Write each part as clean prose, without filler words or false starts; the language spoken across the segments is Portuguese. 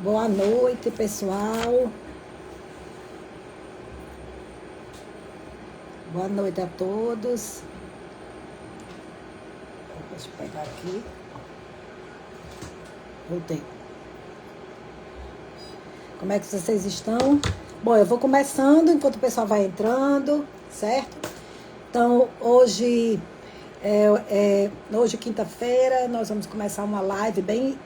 Boa noite, pessoal. Boa noite a todos. Deixa eu pegar aqui. Voltei. Como é que vocês estão? Bom, eu vou começando enquanto o pessoal vai entrando, certo? Então, hoje, quinta-feira, nós vamos começar uma live bem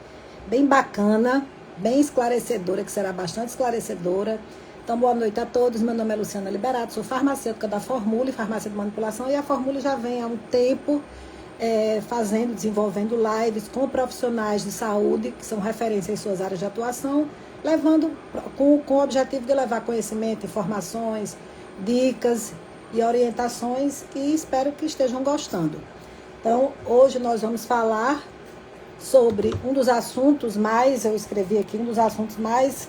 bacana, bem esclarecedora, que será bastante esclarecedora. Então, boa noite a todos. Meu nome é Luciana Liberato, sou farmacêutica da Formule, farmácia de manipulação, e a Formule já vem há um tempo desenvolvendo lives com profissionais de saúde, que são referência em suas áreas de atuação, levando com o objetivo de levar conhecimento, informações, dicas e orientações, e espero que estejam gostando. Então, hoje nós vamos falar sobre um dos assuntos mais, eu escrevi aqui, um dos assuntos mais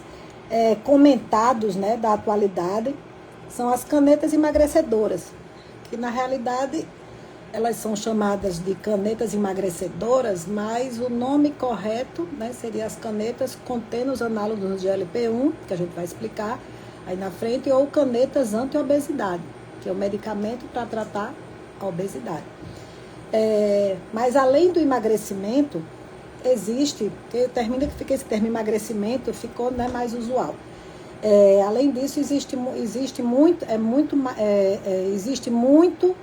comentados, né, da atualidade, são as canetas emagrecedoras, que na realidade elas são chamadas de canetas emagrecedoras, mas o nome correto, né, seria as canetas contendo os análogos de GLP-1, que a gente vai explicar aí na frente, ou canetas anti-obesidade, que é o medicamento para tratar a obesidade. Mas além do emagrecimento, existe, que esse termo emagrecimento ficou, né, mais usual. Além disso, existe muito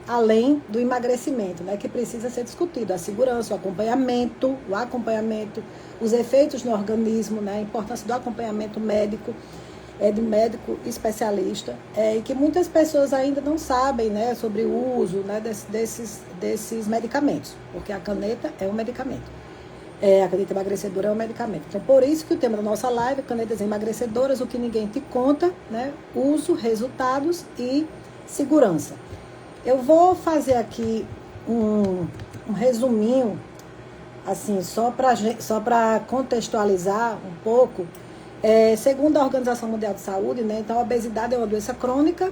além do emagrecimento, né, que precisa ser discutido. A segurança, o acompanhamento, os efeitos no organismo, né, a importância do acompanhamento médico, do médico especialista, e que muitas pessoas ainda não sabem, né, sobre o uso, né, desses medicamentos, porque a caneta é um medicamento. A caneta emagrecedora é um medicamento. Então, por isso que o tema da nossa live é canetas emagrecedoras, o que ninguém te conta, né? Uso, resultados e segurança. Eu vou fazer aqui um resuminho, assim, só para contextualizar um pouco. Segundo a Organização Mundial de Saúde, né? Então, a obesidade é uma doença crônica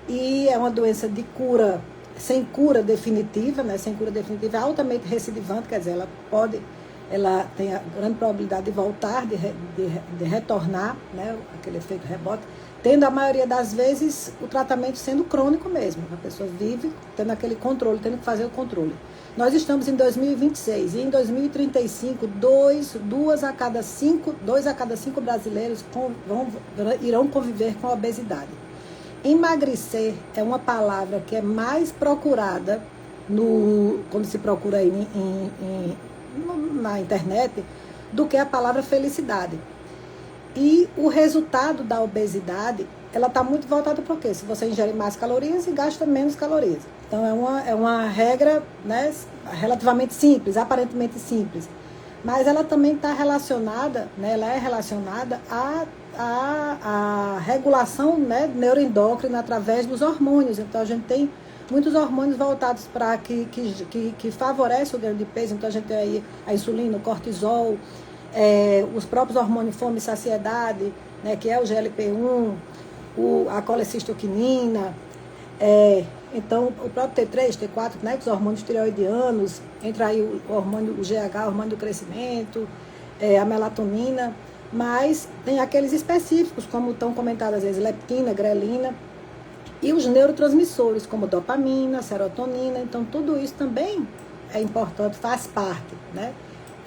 e é uma doença de cura, sem cura definitiva, né? Sem cura definitiva, altamente recidivante, quer dizer, ela tem a grande probabilidade de voltar, de retornar, né, aquele efeito rebote, tendo a maioria das vezes o tratamento sendo crônico mesmo. A pessoa vive tendo aquele controle, tendo que fazer o controle. Nós estamos em 2026 e em 2035, dois a cada cinco brasileiros irão conviver com a obesidade. Emagrecer é uma palavra que é mais procurada quando se procura aí na internet, do que a palavra felicidade. E o resultado da obesidade, ela está muito voltada para o quê? Se você ingere mais calorias e gasta menos calorias. Então, é uma regra, né, relativamente simples, aparentemente simples. Mas ela também está relacionada, né, ela é relacionada à regulação, né, neuroendócrina através dos hormônios. Então, a gente tem muitos hormônios voltados para que favorece o ganho de peso. Então, a gente tem aí a insulina, o cortisol, os próprios hormônios fome e saciedade, né, que é o GLP-1, a colecistoquinina, então, o próprio T3, T4, né, os hormônios tireoidianos, entra aí o hormônio, o GH, o hormônio do crescimento, a melatonina, mas tem aqueles específicos, como estão comentados às vezes, leptina, grelina, e os neurotransmissores, como dopamina, serotonina. Então, tudo isso também é importante, faz parte, né?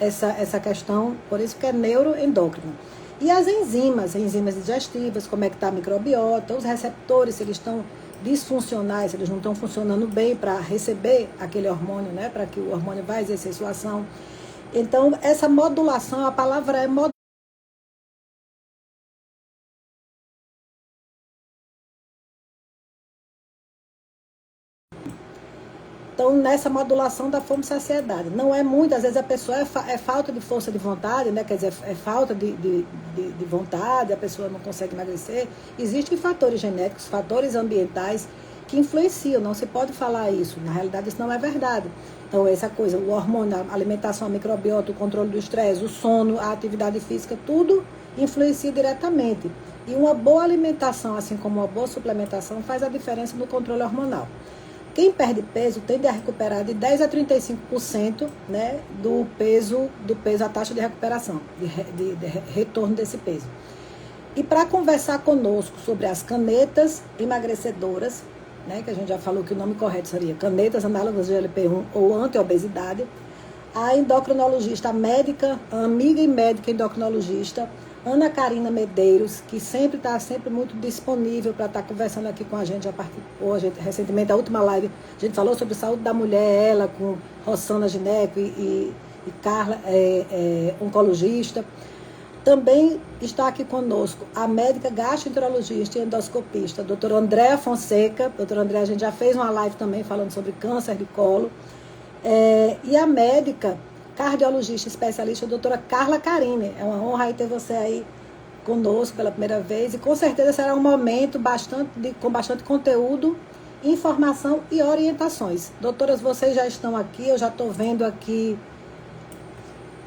Essa questão, por isso que é neuroendócrino. E as enzimas digestivas, como é que está a microbiota, os receptores, se eles estão disfuncionais, se eles não estão funcionando bem para receber aquele hormônio, né? Para que o hormônio vá exercer sua ação. Então, essa modulação, a palavra é modulação. Então, nessa modulação da fome e saciedade. Não é muito, às vezes a pessoa é falta de força de vontade, né? Quer dizer, é falta de vontade, a pessoa não consegue emagrecer. Existem fatores genéticos, fatores ambientais que influenciam, não se pode falar isso. Na realidade, isso não é verdade. Então, essa coisa, o hormônio, a alimentação, a microbiota, o controle do estresse, o sono, a atividade física, tudo influencia diretamente. E uma boa alimentação, assim como uma boa suplementação, faz a diferença no controle hormonal. O quem perde peso tende a recuperar de 10 a 35%, né, do peso, a taxa de recuperação, de retorno desse peso. E para conversar conosco sobre as canetas emagrecedoras, né, que a gente já falou que o nome correto seria canetas análogas de GLP-1 ou anti-obesidade, a endocrinologista, a médica, a amiga e médica endocrinologista, Ana Karina Medeiros, que sempre está muito disponível para estar conversando aqui com a gente. Já participou, recentemente, a última live, a gente falou sobre saúde da mulher, ela com Rossana Gineco e Carla, oncologista. Também está aqui conosco a médica gastroenterologista e endoscopista, a doutora Andréa Fonseca. Doutora Andréa, a gente já fez uma live também falando sobre câncer de colo. E a médica cardiologista especialista, a doutora Carla Carine. É uma honra aí ter você aí conosco pela primeira vez. E com certeza será um momento com bastante conteúdo, informação e orientações. Doutoras, vocês já estão aqui, eu já estou vendo aqui.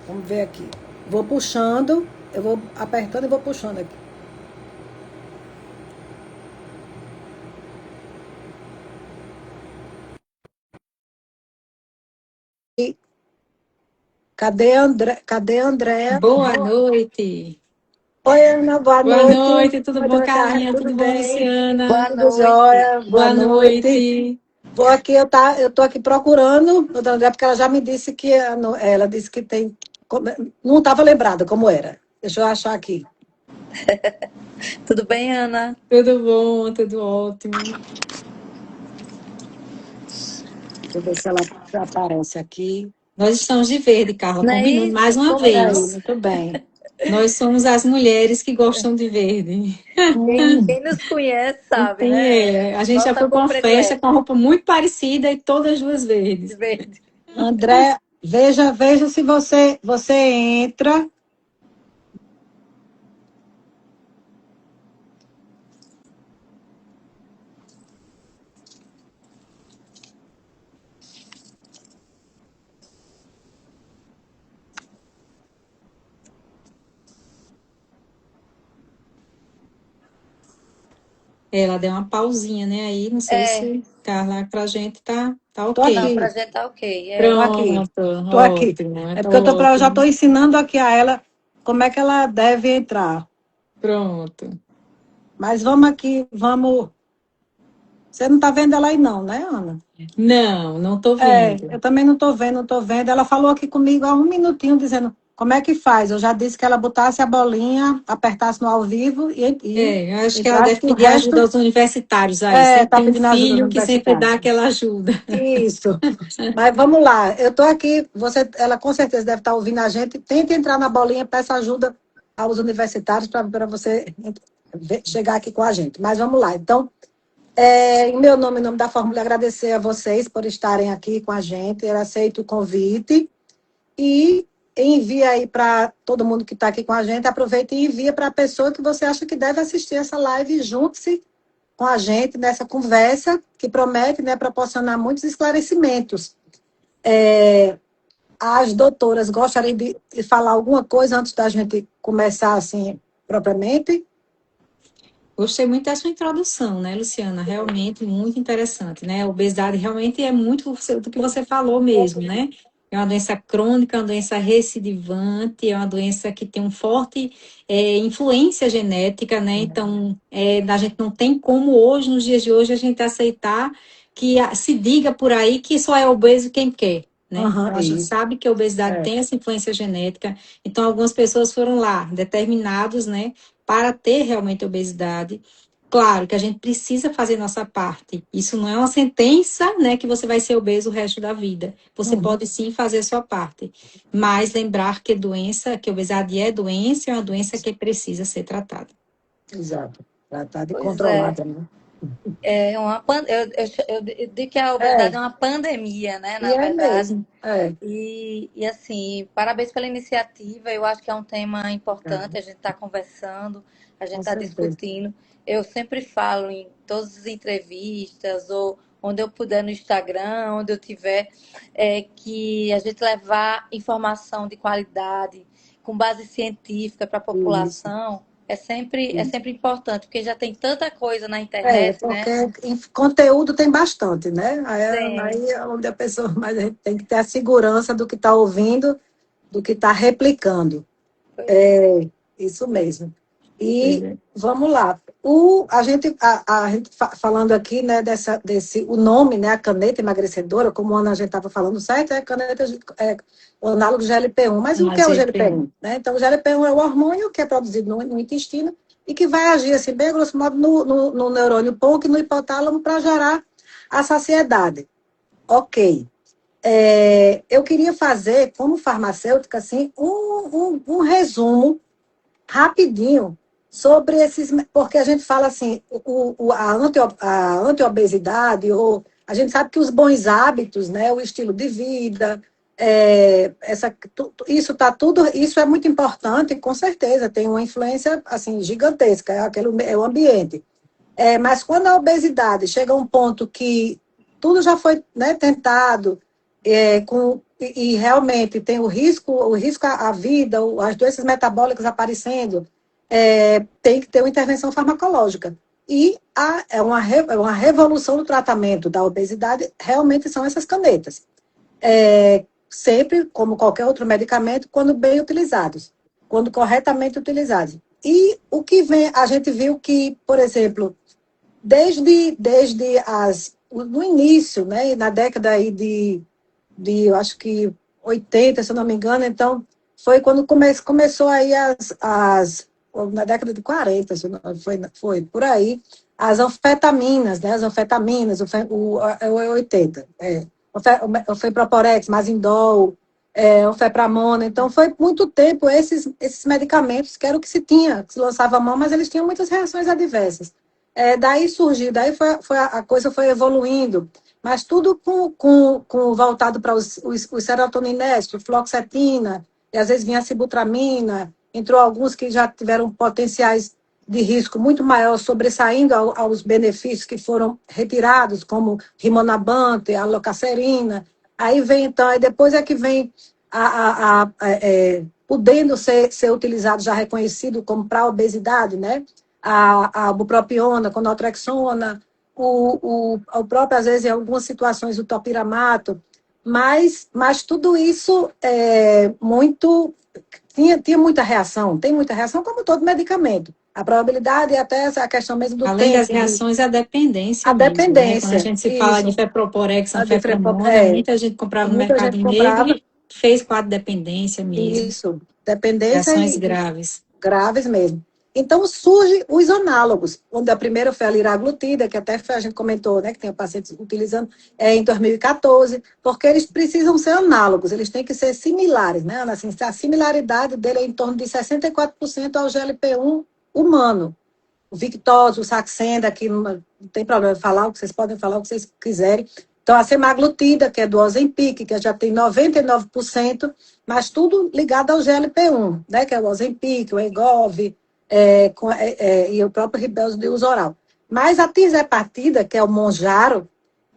Vamos ver aqui. Vou puxando, eu vou apertando e vou puxando aqui. Cadê a Andréa? Boa noite. Oi, Ana, boa Boa noite. noite, tudo bom, Doutora Carla, Carlinha? Tudo tudo bom, bem? Luciana? Boa Tudo noite. jóia? Boa noite. Noite. Vou aqui, eu tô aqui procurando, doutora Andréa, porque ela já me disse que ela disse que tem. Não estava lembrada como era. Deixa eu achar aqui. Tudo bem, Ana? Tudo bom, tudo ótimo. Deixa eu ver se ela aparece aqui. Nós estamos de verde, Carla, Não é combinando isso? mais uma Combinamos. vez. Muito bem. Nós somos as mulheres que gostam de verde. Quem nos conhece sabe, né? A gente já Nossa foi para cor uma festa com predileta uma roupa muito parecida e todas duas de verdes. verde. André, veja se você entra. Ela deu uma pausinha, né? Aí, não sei se, Carla, pra gente tá Tô ok. Não, pra aqui, gente tá ok. tô aqui, Pronto, tô aqui. ótimo, É porque eu já estou ótimo. ensinando aqui a ela como é que ela deve entrar. Pronto. Mas vamos aqui, vamos. Você não está vendo ela aí não, né, Ana? Não, não tô vendo. Eu também não estou vendo, não estou vendo. Ela falou aqui comigo há um minutinho, dizendo como é que faz. Eu já disse que ela botasse a bolinha, apertasse no ao vivo e Eu acho que ela entrasse, deve que o pedir ajuda resto aos universitários aí. Sempre está tem um pedindo ajuda no filho que sempre universitário. dá aquela ajuda. Isso. Mas vamos lá. Eu estou aqui, ela com certeza deve estar ouvindo a gente. Tente entrar na bolinha, peça ajuda aos universitários para você chegar aqui com a gente. Mas vamos lá. Então, em meu nome, em nome da Fórmula, agradecer a vocês por estarem aqui com a gente. Eu aceito o convite e envia aí para todo mundo que está aqui com a gente. Aproveita e envia para a pessoa que você acha que deve assistir essa live. Junte-se com a gente nessa conversa que promete, né, proporcionar muitos esclarecimentos. As doutoras gostariam de falar alguma coisa antes da gente começar assim propriamente? Gostei muito da sua introdução, né, Luciana? Realmente muito interessante, né? A obesidade realmente é muito do que você falou mesmo, né? É uma doença crônica, uma doença recidivante, é uma doença que tem um forte influência genética, né? Então, a gente não tem como hoje, nos dias de hoje, a gente aceitar que se diga por aí que só é obeso quem quer. Né? Então, a gente sabe que a obesidade tem essa influência genética. Então, algumas pessoas foram lá, determinados, né, para ter realmente obesidade. Claro que a gente precisa fazer nossa parte. Isso não é uma sentença, né, que você vai ser obeso o resto da vida. Você pode sim fazer a sua parte. Mas lembrar que que a obesidade é doença, é uma doença que precisa ser tratada. Exato. Tratada e Pois controlada, né? eu digo que a obesidade é uma pandemia, né? E Na é verdade. mesmo. E assim, parabéns pela iniciativa. Eu acho que é um tema importante. A gente está conversando, a gente Com está certeza. discutindo. Eu sempre falo em todas as entrevistas ou onde eu puder no Instagram, onde eu tiver, que a gente levar informação de qualidade, com base científica para a Isso. população É sempre importante, porque já tem tanta coisa na internet, Porque né? conteúdo tem bastante, né? Tem. Aí é onde a pessoa, mas a gente tem que ter a segurança do que está ouvindo, do que está replicando. Pois é. Isso mesmo. Pois E é. vamos lá. A gente falando aqui, né, o nome, né, a caneta emagrecedora, como a Ana a gente estava falando certo, é caneta, o análogo do GLP-1. Mas o que Mas é o GLP-1. GLP-1? Né? Então, o GLP-1 é o hormônio que é produzido no intestino e que vai agir, assim, bem grosso modo, no neurônio POC e no hipotálamo para gerar a saciedade. Ok. Eu queria fazer, como farmacêutica, assim, um resumo rapidinho sobre esses, porque a gente fala assim, a antiobesidade, ou a gente sabe que os bons hábitos, né, o estilo de vida, isso tá tudo, isso é muito importante, com certeza, tem uma influência assim gigantesca, é o ambiente. Mas quando a obesidade chega a um ponto que tudo já foi, né, tentado, e realmente tem o risco à vida, as doenças metabólicas aparecendo, tem que ter uma intervenção farmacológica. E é uma revolução no tratamento da obesidade, realmente são essas canetas. Sempre, como qualquer outro medicamento, quando bem utilizados, quando corretamente utilizados. E o que vem, a gente viu que, por exemplo, no início, né, na década aí eu acho que 80, se eu não me engano, então foi quando começou aí na década de 40, se não- foi por aí, as anfetaminas, né, as anfetaminas, o 80, o Feproporex, Mazindol, o Fepramona, então foi muito tempo esses medicamentos, que era o que se tinha, que se lançava a mão, mas eles tinham muitas reações adversas. Daí surgiu, daí a coisa foi evoluindo, mas tudo voltado para os serotoninéticos, fluoxetina, e às vezes vinha a sibutramina, entrou alguns que já tiveram potenciais de risco muito maior, sobressaindo aos benefícios que foram retirados, como rimonabante, a locacerina. Aí vem, então, aí depois é que vem podendo ser utilizado, já reconhecido como para obesidade, né? A bupropiona, com naltrexona, o próprio, às vezes, em algumas situações, o topiramato, mas tudo isso tinha muita reação, tem muita reação, como todo medicamento. A probabilidade e até essa questão mesmo do Além das tempo, reações, a a dependência mesmo, né? Quando a dependência, gente se fala de isso, feproporex, a diferença, anfetamona, muita gente comprava no muita mercado gente negro comprava e fez quadro de dependência mesmo. isso, dependência Reações e graves. graves mesmo. Então, surgem os análogos, onde a primeira foi a liraglutida, que até a gente comentou, né, que tem pacientes utilizando em 2014, porque eles precisam ser análogos, eles têm que ser similares, né, Ana? Assim, a similaridade dele é em torno de 64% ao GLP-1 humano. O Victoza, o Saxenda, que não tem problema falar, vocês podem falar o que vocês quiserem. Então, a semaglutida, que é do Ozempic, que já tem 99%, mas tudo ligado ao GLP-1, né? Que é o Ozempic, o Engov, e o próprio Ribelzo de uso oral. Mas a tirzepatida, que é o Monjaro,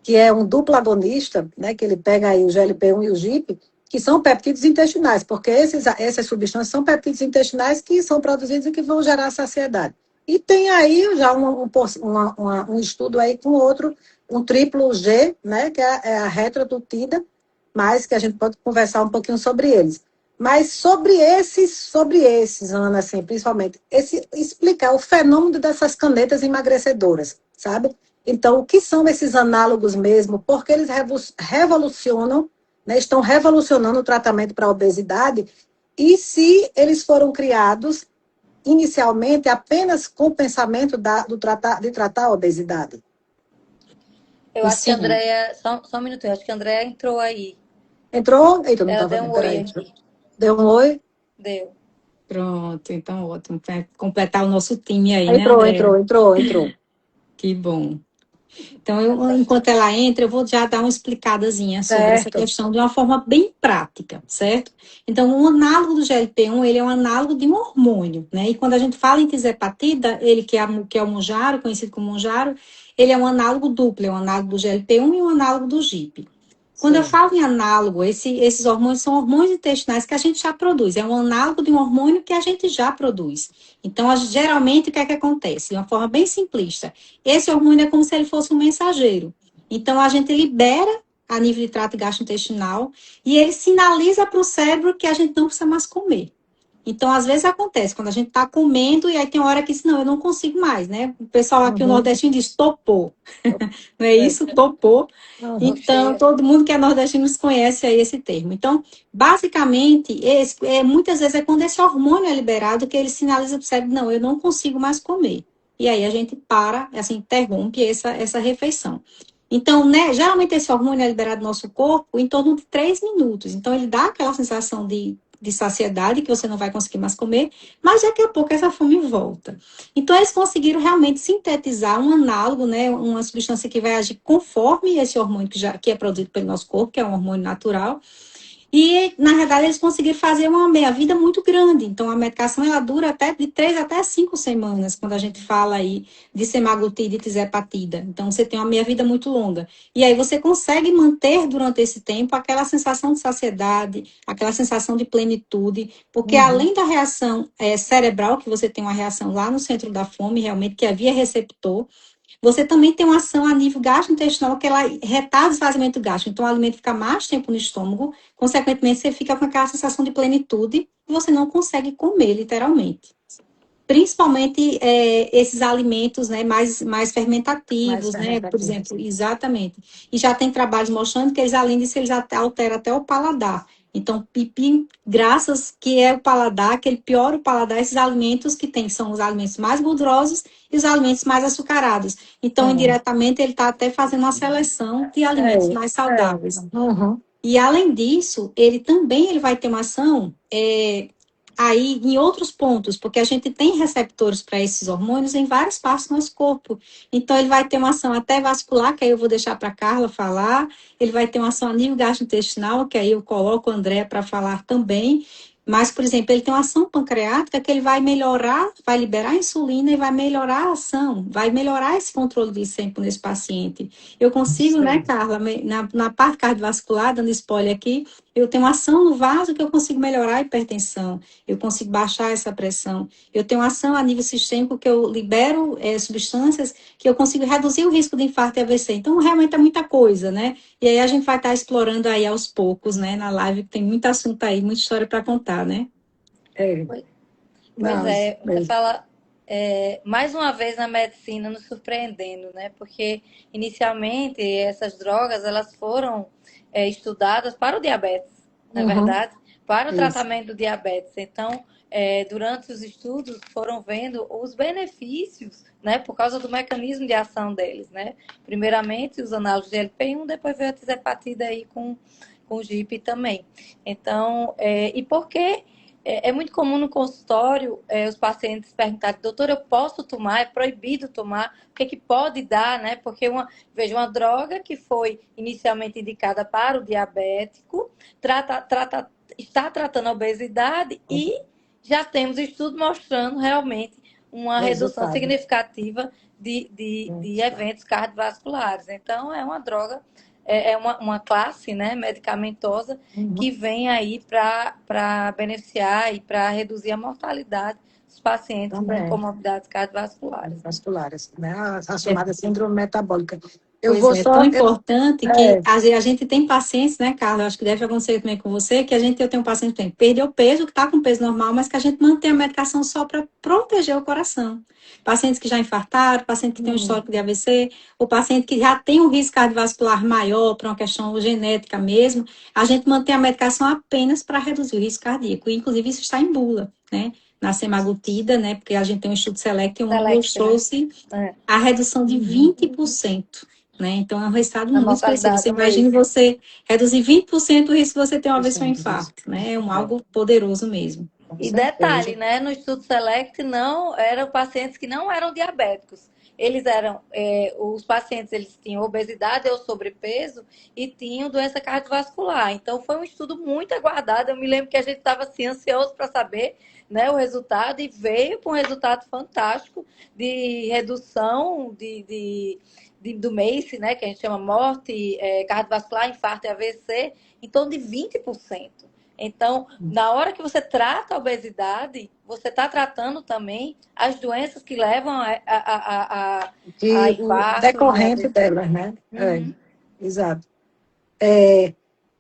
que é um duplo agonista, né? Que ele pega aí o GLP-1 e o GIP, que são peptídeos intestinais, porque essas substâncias são peptídeos intestinais que são produzidos e que vão gerar saciedade. E tem aí já um estudo aí com outro, um triplo G, né, que é a retrodutida, mas que a gente pode conversar um pouquinho sobre eles. Mas sobre esses, Ana, assim, principalmente, explicar o fenômeno dessas canetas emagrecedoras, sabe? Então, o que são esses análogos mesmo? Porque eles revolucionam, né, estão revolucionando o tratamento para a obesidade, e se eles foram criados inicialmente apenas com o pensamento de tratar a obesidade. Eu E acho que a sim, Andrea, só um minutinho, eu acho que a Andrea entrou aí. Entrou? Eita, não Ela estava deu vendo, um oi peraí. aqui. Deu um oi? Deu. pronto, então ótimo. Para completar o nosso time aí, né, Entrou, André? entrou, entrou, entrou. Que bom. Então, Tá enquanto ela entra, eu vou já dar uma explicadazinha sobre essa Certo. questão de uma forma bem prática, certo? Então, o análogo do GLP-1, ele é um análogo de um hormônio, né? E quando a gente fala em tirzepatida, ele que é o Mounjaro, conhecido como Mounjaro, ele é um análogo duplo, é um análogo do GLP-1 e um análogo do GIP. Quando eu Certo. falo em análogo, esses hormônios são hormônios intestinais que a gente já produz. É um análogo de um hormônio que a gente já produz. Então, geralmente, o que é que acontece? De uma forma bem simplista. Esse hormônio é como se ele fosse um mensageiro. Então, a gente libera a nível de trato gastrointestinal e ele sinaliza para o cérebro que a gente não precisa mais comer. Então, às vezes acontece, quando a gente está comendo e aí tem uma hora que diz, não, eu não consigo mais, né? O pessoal aqui, o Uhum. nordestino diz, topou. Não é Certo. isso? Topou. Uhum. Então, todo mundo que é nordestino conhece aí esse termo. Então, basicamente, muitas vezes é quando esse hormônio é liberado que ele sinaliza para o cérebro, não, eu não consigo mais comer. E aí a gente para, assim, interrompe essa refeição. Então, né, geralmente esse hormônio é liberado no nosso corpo em torno de 3 minutos. Então, ele dá aquela sensação de saciedade, que você não vai conseguir mais comer, mas daqui a pouco essa fome volta. Então, eles conseguiram realmente sintetizar um análogo, né, uma substância que vai agir conforme esse hormônio que é produzido pelo nosso corpo, que é um hormônio natural. E, na verdade, eles conseguiram fazer uma meia-vida muito grande. Então, a medicação, ela dura até de 3 até 5 semanas, quando a gente fala aí de semaglutida e tirzepatida. Então, você tem uma meia-vida muito longa. E aí, você consegue manter, durante esse tempo, aquela sensação de saciedade, aquela sensação de plenitude, porque, Uhum. além da reação cerebral, que você tem uma reação lá no centro da fome, realmente, que é via receptor, você também tem uma ação a nível gastrointestinal, que ela retarda o esvaziamento gástrico. Então, o alimento fica mais tempo no estômago, consequentemente, você fica com aquela sensação de plenitude e você não consegue comer, literalmente. Principalmente esses alimentos, né, mais Mais fermentativos, né, por fermentativos. exemplo, exatamente. E já tem trabalhos mostrando que eles, além disso, eles alteram até o paladar. Então, pipi, graças que é o paladar, que ele piora o paladar, esses alimentos que tem, são os alimentos mais gordurosos e os alimentos mais açucarados. Então, Uhum. indiretamente, ele está até fazendo uma seleção de alimentos mais saudáveis. Uhum. E além disso, ele vai ter uma ação aí em outros pontos, porque a gente tem receptores para esses hormônios em várias partes do nosso corpo. Então, ele vai ter uma ação até vascular, que aí eu vou deixar para a Carla falar. Ele vai ter uma ação a nível gastrointestinal, que aí eu coloco a André para falar também. Mas, por exemplo, ele tem uma ação pancreática que ele vai melhorar, vai liberar a insulina e vai melhorar a ação, vai melhorar esse controle glicêmico nesse paciente. Eu consigo, né, Certo. Carla, na parte cardiovascular, dando spoiler aqui, eu tenho uma ação no vaso que eu consigo melhorar a hipertensão, eu consigo baixar essa pressão. Eu tenho uma ação a nível sistêmico que eu libero substâncias que eu consigo reduzir o risco de infarto e AVC. Então, realmente é muita coisa, né? E aí a gente vai estar explorando aí aos poucos, né, na live, que tem muito assunto aí, muita história para contar, né? É. Pois Não, isso é, você mesmo. fala mais uma vez na medicina nos surpreendendo, né? Porque inicialmente essas drogas elas foram estudadas para o diabetes, na Uhum. verdade, para o Isso. tratamento do diabetes. Então, durante os estudos foram vendo os benefícios, né? Por causa do mecanismo de ação deles, né? Primeiramente os análogos de LP1, depois veio a tirzepatida aí com o GIP também. Então, e por que é muito comum no consultório os pacientes perguntarem, doutor, eu posso tomar? É proibido tomar? O que, que pode dar, né? Porque veja, uma droga que foi inicialmente indicada para o diabético, está tratando a obesidade e já temos estudos mostrando realmente uma redução Resultado. significativa de eventos cardiovasculares. Então, é uma droga, uma classe, né, medicamentosa que Uhum. vem aí para beneficiar e para reduzir a mortalidade dos pacientes com Também. comorbidades cardiovasculares. Vasculares, né? A É, chamada síndrome metabólica. Eu Pois vou é, tão só. importante que É. a gente tem pacientes, né, Carla? Acho que deve acontecer também com você, que eu tenho um paciente que perdeu peso, que está com peso normal, mas que a gente mantém a medicação só para proteger o coração. Pacientes que já infartaram, paciente que tem um Uhum. histórico de AVC, o paciente que já tem um risco cardiovascular maior, por uma questão genética mesmo, a gente mantém a medicação apenas para reduzir o risco cardíaco. E, inclusive, isso está em bula, né? Na semaglutida, né? Porque a gente tem um estudo select, um Select, né? trouxe É, a redução de Uhum. 20%. Né? Então, é um resultado a muito expressivo. mortalidade Você no mês. imagina você reduzir 20% o risco de você ter uma aversão a Porcento disso. infarto. Né? É É, algo poderoso mesmo. com E certeza. detalhe, né? No estudo Select não eram pacientes que não eram diabéticos. os pacientes eles tinham obesidade ou sobrepeso e tinham doença cardiovascular. Então foi um estudo muito aguardado. Eu me lembro que a gente estava assim, ansioso para saber, né, o resultado, e veio com um resultado fantástico de redução do MACE, né, que a gente chama morte cardiovascular, infarto e AVC, em torno de 20%. Então, na hora que você trata a obesidade, você está tratando também as doenças que levam a O infarto e decorrente AVC. delas, né? Uhum. Exato.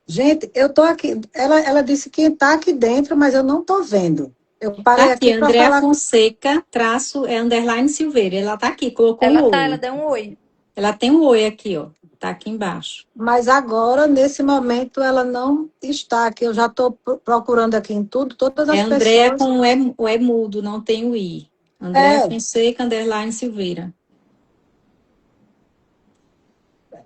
Gente, eu tô aqui. Ela disse que está aqui dentro, mas eu não tô vendo. Eu Tá parei aqui, aqui para Andréa falar. Fonseca, underline Silveira. Ela tá aqui, colocou um Ela oi. deu um oi. Ela tem um oi aqui, ó. Tá aqui embaixo. Mas agora, nesse momento, ela não está aqui. Eu já estou procurando aqui em tudo, todas É as Andréa pessoas. com o E mudo, não tem o I. Andréa É, Fonseca, underline Silveira.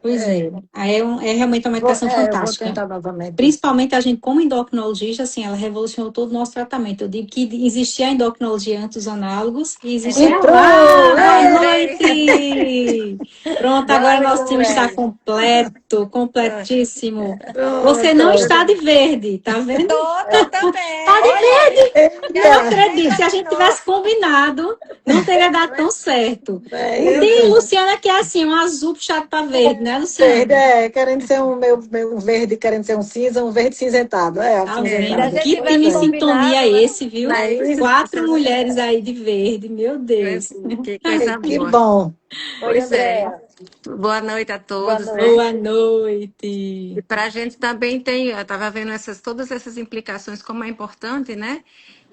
Pois é, é. Aí é realmente uma medicação eu vou fantástica. tentar novamente. Principalmente a gente, como endocrinologista, assim, ela revolucionou todo o nosso tratamento. Eu digo que existia a endocrinologia antes dos análogos e existia... Entrou! Boa Ei! noite! Pronto, Boa agora noite, nosso time está André. completo, completíssimo. Você não Pronto. está de verde, tá vendo? Tô também. Tá de Olha, não Eita! nem acredito. Se a gente combinou. tivesse combinado, não teria dado tão certo. É E Meu tem isso. Deus. Luciana que é assim, um azul puxado para verde, né, Verde, Luciana? querendo ser meu verde, querendo ser um cinza, um verde cinzentado. Tá Se a vendo? Acinzentado. gente Que Pois time em tivesse é. sintonia combinado, é né? esse, viu? Não é isso? 4 mulheres aí de verde, meu Pois Deus. é, que Ai, coisa que boa. bom. Oi, Pois é. Andréa. Boa noite a Boa todos, né? noite. Boa noite. E para a gente também tem, eu estava vendo todas essas implicações, como é importante, né?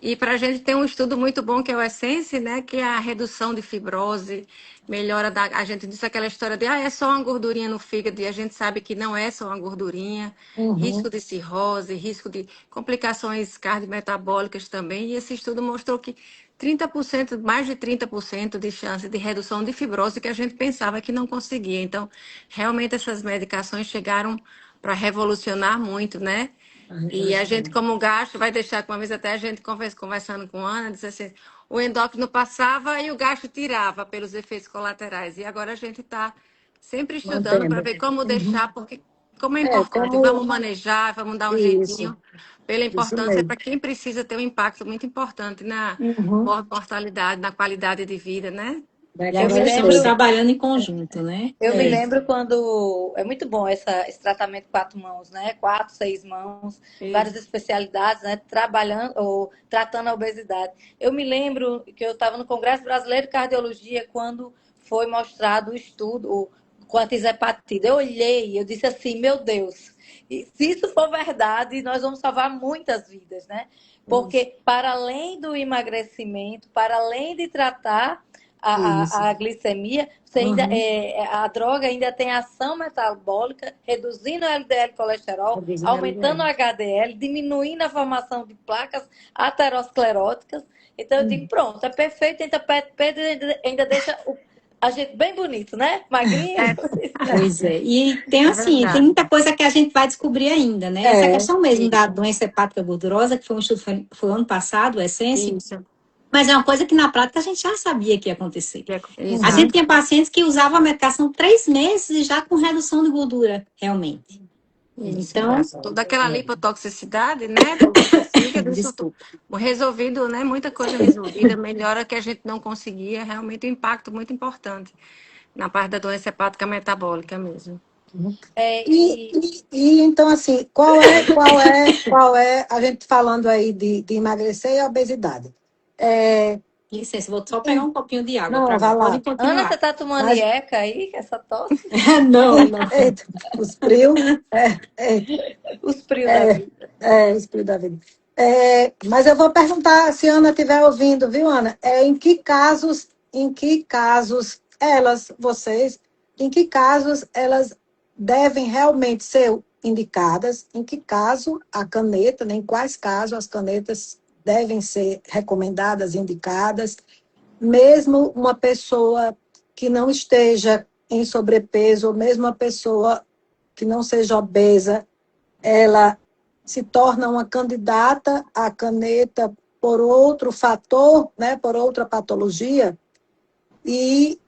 E para a gente tem um estudo muito bom que é o Essence, né? Que é a redução de fibrose, melhora da. A gente disse aquela história de, é só uma gordurinha no fígado, e a gente sabe que não é só uma gordurinha. Uhum. Risco de cirrose, risco de complicações cardiometabólicas também. E esse estudo mostrou que 30%, mais de 30% de chance de redução de fibrose que a gente pensava que não conseguia. Então, realmente essas medicações chegaram para revolucionar muito, né? E a gente, como gasto, vai deixar que uma vez até a gente conversando com a Ana, disse assim, o endócrino passava e o gasto tirava pelos efeitos colaterais. E agora a gente está sempre estudando para Mantendo. ver como Uhum. deixar, porque como é importante, Como vamos manejar, vamos dar um isso, jeitinho, pela isso importância mesmo. para quem precisa ter um impacto muito importante na Uhum. mortalidade, na qualidade de vida, né? E Eu me agora estamos lembro, trabalhando em conjunto, né? eu me É, lembro quando é muito bom esse tratamento 4 mãos, né? 4, 6 mãos, várias Isso. especialidades, né? Trabalhando ou tratando a obesidade. Eu me lembro que eu estava no Congresso Brasileiro de Cardiologia quando foi mostrado o estudo com a tisepatida. Eu olhei, eu disse assim, meu Deus, se isso for verdade, nós vamos salvar muitas vidas, né? isso, Porque para além do emagrecimento, para além de tratar isso. a glicemia, você ainda, Uhum. a droga ainda tem ação metabólica, reduzindo o LDL colesterol, Reduzindo a aumentando o LDL. HDL, diminuindo a formação de placas ateroscleróticas. Então eu digo, Uhum. pronto, é perfeito, então Pedro ainda deixa a gente bem bonito, né? Magrinho. É, Pois é. E tem é assim, tem verdade. muita coisa que a gente vai descobrir ainda, né? Essa É, questão mesmo da Isso, doença hepática gordurosa, que foi um estudo foi ano passado, o Essence, isso. mas é uma coisa que na prática a gente já sabia que ia acontecer. A gente uhum. Exato. tinha pacientes que usavam a medicação 3 meses e já com redução de gordura, realmente. Isso, Então, exato. Toda aquela lipotoxicidade, né, do fígado, isso tudo desculpa. resolvido, né, muita coisa resolvida, melhora que a gente não conseguia, realmente um impacto muito importante na parte da doença hepática metabólica mesmo. É, E, e então, assim, qual é, a gente falando aí de emagrecer e obesidade. É, Licença, vou só pegar um copinho de água não, para mim. vai Pode lá. Ana, você continuar. tá tomando Mas, IECA aí, que essa tosse? Não, não. eita, os frios, Os frios da vida. os frios da vida. Mas eu vou perguntar, se a Ana estiver ouvindo, viu, Ana? Em que casos em que casos elas devem realmente ser indicadas, em que caso a caneta, né, em quais casos as canetas devem ser recomendadas, indicadas, mesmo uma pessoa que não esteja em sobrepeso, ou mesmo uma pessoa que não seja obesa, ela se torna uma candidata à caneta por outro fator, né, por outra patologia, e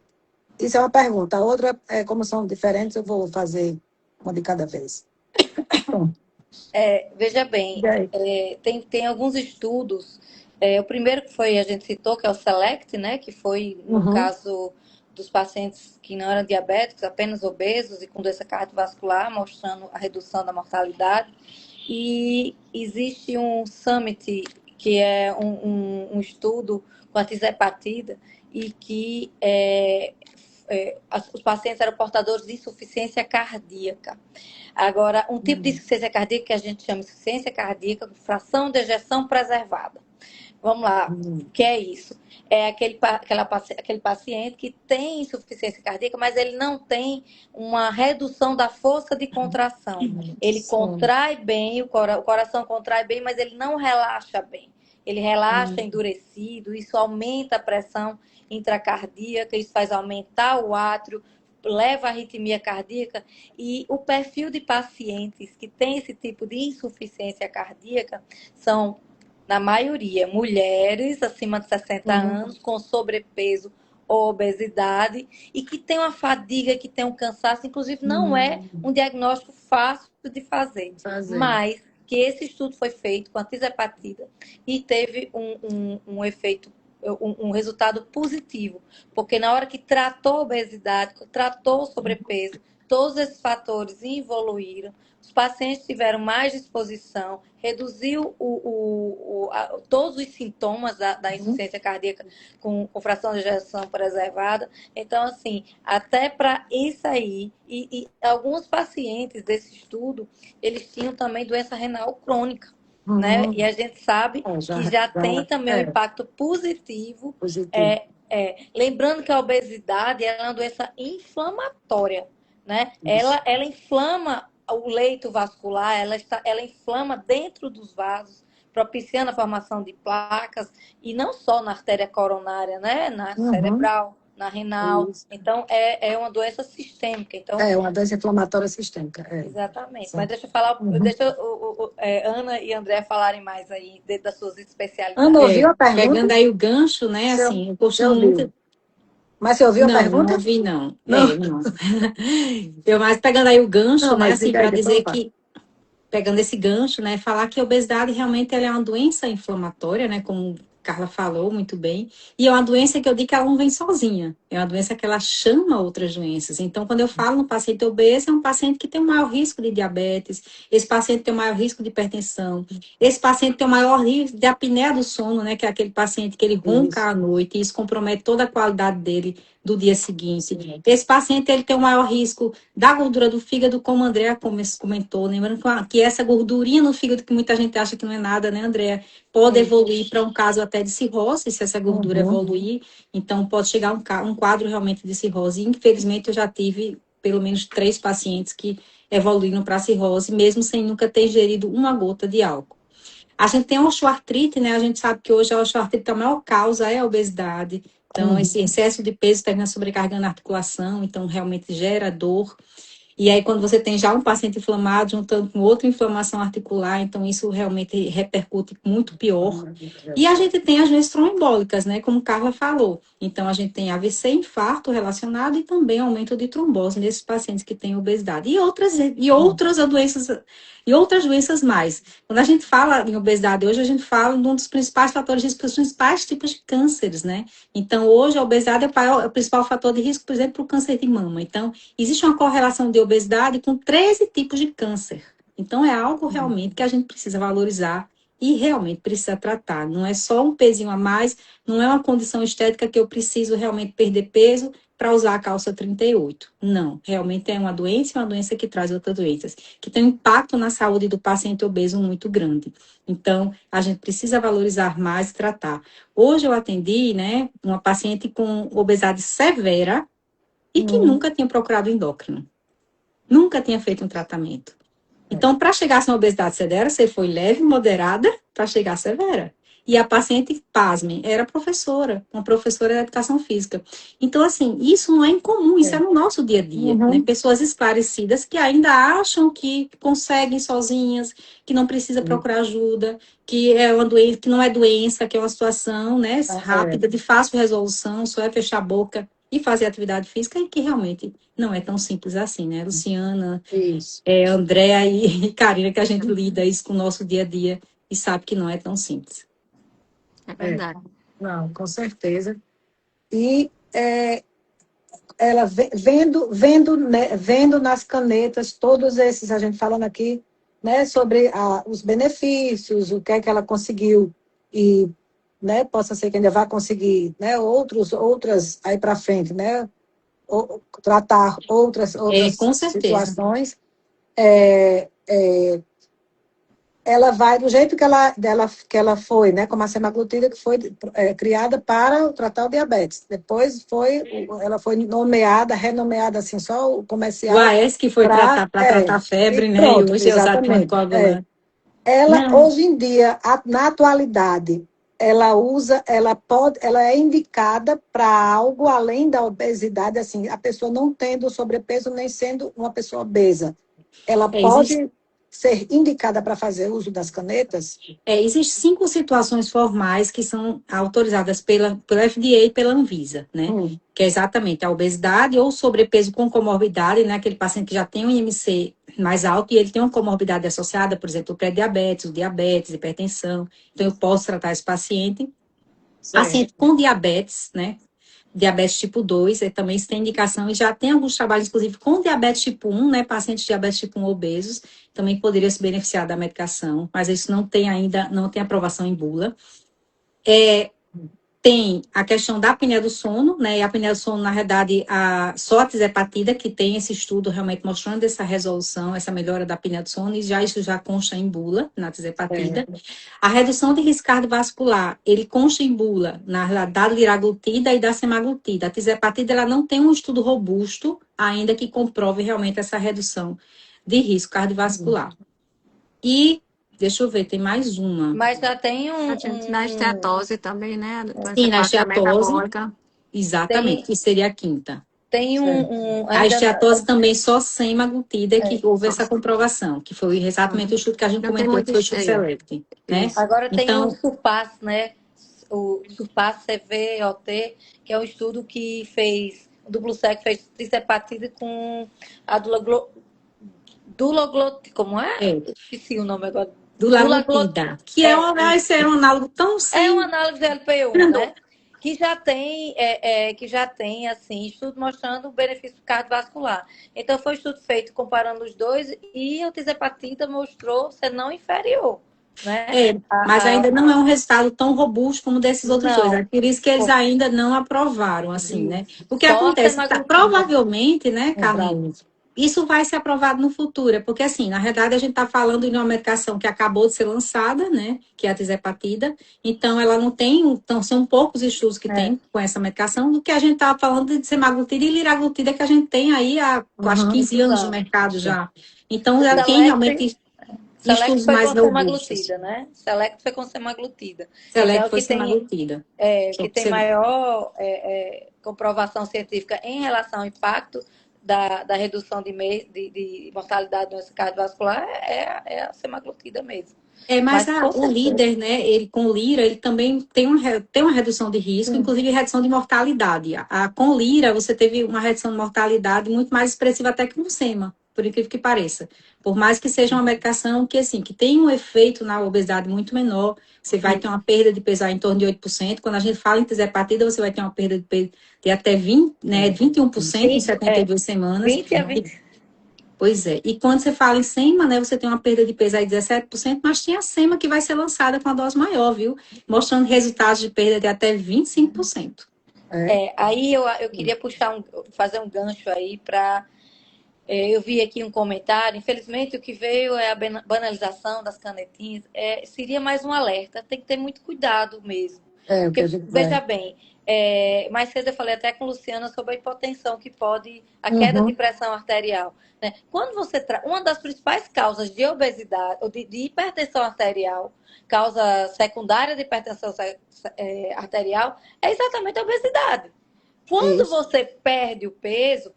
Isso é uma pergunta. A outra é como são diferentes, eu vou fazer uma de cada vez. Veja bem, E aí? tem alguns estudos. O primeiro que foi, a gente citou, que é o SELECT, né? Que foi no Uhum. caso dos pacientes que não eram diabéticos, apenas obesos e com doença cardiovascular, mostrando a redução da mortalidade. E existe um summit, que é um estudo com a tisepatida, e que os pacientes eram portadores de insuficiência cardíaca. Agora, um tipo de insuficiência cardíaca que a gente chama de insuficiência cardíaca com fração de ejeção preservada. Vamos lá, o que é isso? É aquele paciente que tem insuficiência cardíaca, mas ele não tem uma redução da força de contração. Ele Sim. contrai bem, o coração contrai bem, mas ele não relaxa bem. Ele relaxa endurecido, isso aumenta a pressão intracardíaca, isso faz aumentar o átrio, leva à arritmia cardíaca. E o perfil de pacientes que tem esse tipo de insuficiência cardíaca são, na maioria, mulheres acima de 60 anos, com sobrepeso ou obesidade, e que tem uma fadiga, que tem um cansaço. Inclusive, não é um diagnóstico fácil de fazer, mas que esse estudo foi feito com a tisepatida e teve um efeito, um resultado positivo, porque na hora que tratou a obesidade, tratou o sobrepeso, todos esses fatores evoluíram, os pacientes tiveram mais disposição, reduziu todos os sintomas da insuficiência cardíaca com fração de ejeção preservada. Então, assim, até para isso aí, e alguns pacientes desse estudo, eles tinham também doença renal crônica, né? E a gente sabe que já tem também um impacto positivo. Lembrando que a obesidade é uma doença inflamatória, né? Ela inflama o leito vascular, ela inflama dentro dos vasos, propiciando a formação de placas, e não só na artéria coronária, né? Na cerebral, na renal. Isso. Então, é uma doença sistêmica. Então, É uma doença inflamatória sistêmica. exatamente. Sim. Mas deixa eu falar, deixa Ana e André falarem mais aí dentro das suas especialidades. Ana, ouviu a pergunta? Pegando aí o gancho, né? Assim, eu costumo muito. Mas você ouviu a pergunta? Não ouvi, não. Não. Não. Mas pegando aí o gancho, Não, né? mas Assim, diga aí, para depois dizer eu falo. que, pegando esse gancho, né? Falar que a obesidade realmente ela é uma doença inflamatória, né? Como Carla falou muito bem. E é uma doença que eu digo que ela não vem sozinha. É uma doença que ela chama outras doenças. Então, quando eu falo no paciente obeso, é um paciente que tem um maior risco de diabetes, esse paciente tem um maior risco de hipertensão, esse paciente tem um maior risco de apneia do sono, né? Que é aquele paciente que ele ronca à noite e isso compromete toda a qualidade dele do dia seguinte. Esse paciente ele tem um maior risco da gordura do fígado, como a Andrea comentou, lembrando que essa gordurinha no fígado, que muita gente acha que não é nada, né, Andrea, pode evoluir para um caso até de cirrose, se essa gordura evoluir, então pode chegar um quadro realmente de cirrose. Infelizmente, eu já tive pelo menos 3 pacientes que evoluíram para cirrose, mesmo sem nunca ter ingerido uma gota de álcool. A gente tem a osteoartrite, né? A gente sabe que hoje a osteoartrite, a maior causa é a obesidade. Então, esse excesso de peso termina sobrecarregando a articulação, então realmente gera dor. E aí, quando você tem já um paciente inflamado, juntando com outra inflamação articular, então isso realmente repercute muito pior. E a gente tem as doenças tromboembólicas, né? Como Carla falou. Então, a gente tem AVC, infarto relacionado e também aumento de trombose nesses pacientes que têm obesidade. E outras doenças mais. Quando a gente fala em obesidade hoje, a gente fala de um dos principais fatores de risco, dos principais tipos de cânceres, né? Então, hoje, a obesidade é o principal fator de risco, por exemplo, para o câncer de mama. Então, existe uma correlação de obesidade com 13 tipos de câncer. Então, é algo realmente que a gente precisa valorizar e realmente precisa tratar. Não é só um pezinho a mais, não é uma condição estética que eu preciso realmente perder peso para usar a calça 38. Não, realmente é uma doença que traz outras doenças, que tem um impacto na saúde do paciente obeso muito grande. Então, a gente precisa valorizar mais e tratar. Hoje eu atendi, né, uma paciente com obesidade severa e que nunca tinha procurado endócrino. Nunca tinha feito um tratamento. Então, para chegar a uma obesidade severa, você foi leve, moderada, para chegar severa. E a paciente, pasmem, era professora, uma professora de educação física. Então, assim, isso não é incomum, isso é no nosso dia a dia, né? Pessoas esclarecidas que ainda acham que conseguem sozinhas, que não precisa procurar ajuda, que é uma doença, que não é doença, que é uma situação, né, rápida, de fácil resolução, só é fechar a boca e fazer atividade física, e que realmente não é tão simples assim, né? Luciana, Isso. Andréa e Karina, que a gente lida isso com o nosso dia a dia e sabe que não é tão simples. É verdade. Não, com certeza. E ela vendo nas canetas todos esses, a gente falando aqui, né, sobre os benefícios, o que é que ela conseguiu e, né, possa ser que ainda vá conseguir, né, outras aí para frente, né, tratar outras Com certeza. situações. Ela vai do jeito que ela foi, né, como a semaglutida, que foi criada para tratar o diabetes. Depois ela foi renomeada assim, só o O comercial AS que foi para tratar a e febre, né? E pronto, hoje é usado como exatamente. anticoagulante. Ela Não, hoje em dia, na atualidade, ela é indicada para algo além da obesidade, assim, a pessoa não tendo sobrepeso nem sendo uma pessoa obesa. Ela existe. pode ser indicada para fazer uso das canetas? Existem 5 situações formais que são autorizadas pelo FDA e pela Anvisa, né? Que é exatamente a obesidade ou sobrepeso com comorbidade, né? Aquele paciente que já tem um IMC mais alto e ele tem uma comorbidade associada, por exemplo, o pré-diabetes, o diabetes, hipertensão. Então, eu posso tratar esse paciente. Paciente com diabetes, né? Diabetes tipo 2, também isso tem indicação, e já tem alguns trabalhos, inclusive, com diabetes tipo 1, né? Pacientes de diabetes tipo 1 obesos, também poderiam se beneficiar da medicação, mas isso não tem ainda, não tem aprovação em bula. Tem a questão da apneia do sono, né? E a apneia do sono, na verdade, só a tisepatida que tem esse estudo realmente mostrando essa resolução, essa melhora da apneia do sono, e isso já consta em bula, na tisepatida. A redução de risco cardiovascular, ele consta em bula, na realidade, da liraglutida e da semaglutida. A tisepatida, ela não tem um estudo robusto ainda que comprove realmente essa redução de risco cardiovascular. E, deixa eu ver, tem mais uma. Mas já tem Na esteatose também, né? Sim, na Parte da esteatose, metabólica. exatamente, que seria a quinta. tem A ainda esteatose também só sem maglutida que houve Só. essa comprovação, que foi exatamente o estudo que a gente Não tem comentou, que muito foi o estudo esteio. Select, né? Isso. agora tem o Então, SURPASS, né? O SURPASS CVOT, que é um estudo que fez o duplo cego fez tisepatida com a dulaglutida, como é? é, Esqueci o nome agora. do Dulaglutida. laglutida, que vai Isso. ser um análogo tão É uma sem... análise do LP1, né? Que já tem assim, estudo mostrando o benefício cardiovascular. Então, foi um estudo feito comparando os dois e a tisepatida mostrou ser não inferior, né? Mas ainda não é um resultado tão robusto como desses outros dois. É Não, por isso que eles pô, ainda não aprovaram, assim, né? O que só a acontece? semaglutida. Provavelmente, né, Carlinhos, isso vai ser aprovado no futuro, porque assim, na verdade, a gente está falando de uma medicação que acabou de ser lançada, né, que é a tisepatida, então ela não tem, então são poucos estudos que É. tem com essa medicação, do que a gente estava falando de semaglutida e liraglutida, que a gente tem aí há quase 15 anos no mercado já. Então, O já tem Select, realmente Select estudos foi mais com robustos. semaglutida, né? Select foi com semaglutida. Então, Select o foi que tem, semaglutida. que tem maior comprovação científica em relação ao impacto da redução de mortalidade do doença cardiovascular é a semaglutida mesmo. Mas Mas com o certeza. líder, né, ele com lira, ele também tem uma redução de risco, inclusive redução de mortalidade. Com lira, você teve uma redução de mortalidade muito mais expressiva até que com sema, por incrível que pareça. Por mais que seja uma medicação que, assim, que tem um efeito na obesidade muito menor, você vai ter uma perda de peso em torno de 8%. Quando a gente fala em tisepatida, você vai ter uma perda de peso de até 20, né, 21% em 72 semanas. 20 a 20. Pois é. E quando você fala em SEMA, né, você tem uma perda de peso aí de 17%, mas tem a SEMA que vai ser lançada com a dose maior, viu? Mostrando resultados de perda de até 25%. Aí eu queria fazer um gancho aí para. Eu vi aqui um comentário. Infelizmente, o que veio é a banalização das canetinhas. Seria mais um alerta. Tem que ter muito cuidado mesmo. O que Porque, a gente veja bem, mais cedo eu falei até com a Luciana sobre a hipotensão que pode, a queda de pressão arterial. Né? Quando você uma das principais causas de obesidade ou de hipertensão arterial, causa secundária de hipertensão arterial, é exatamente a obesidade. Quando você perde peso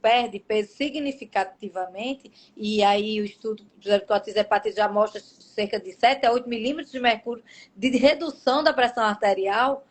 significativamente, e aí o estudo do tisepatida já mostra cerca de 7 a 8 milímetros de mercúrio de redução da pressão arterial,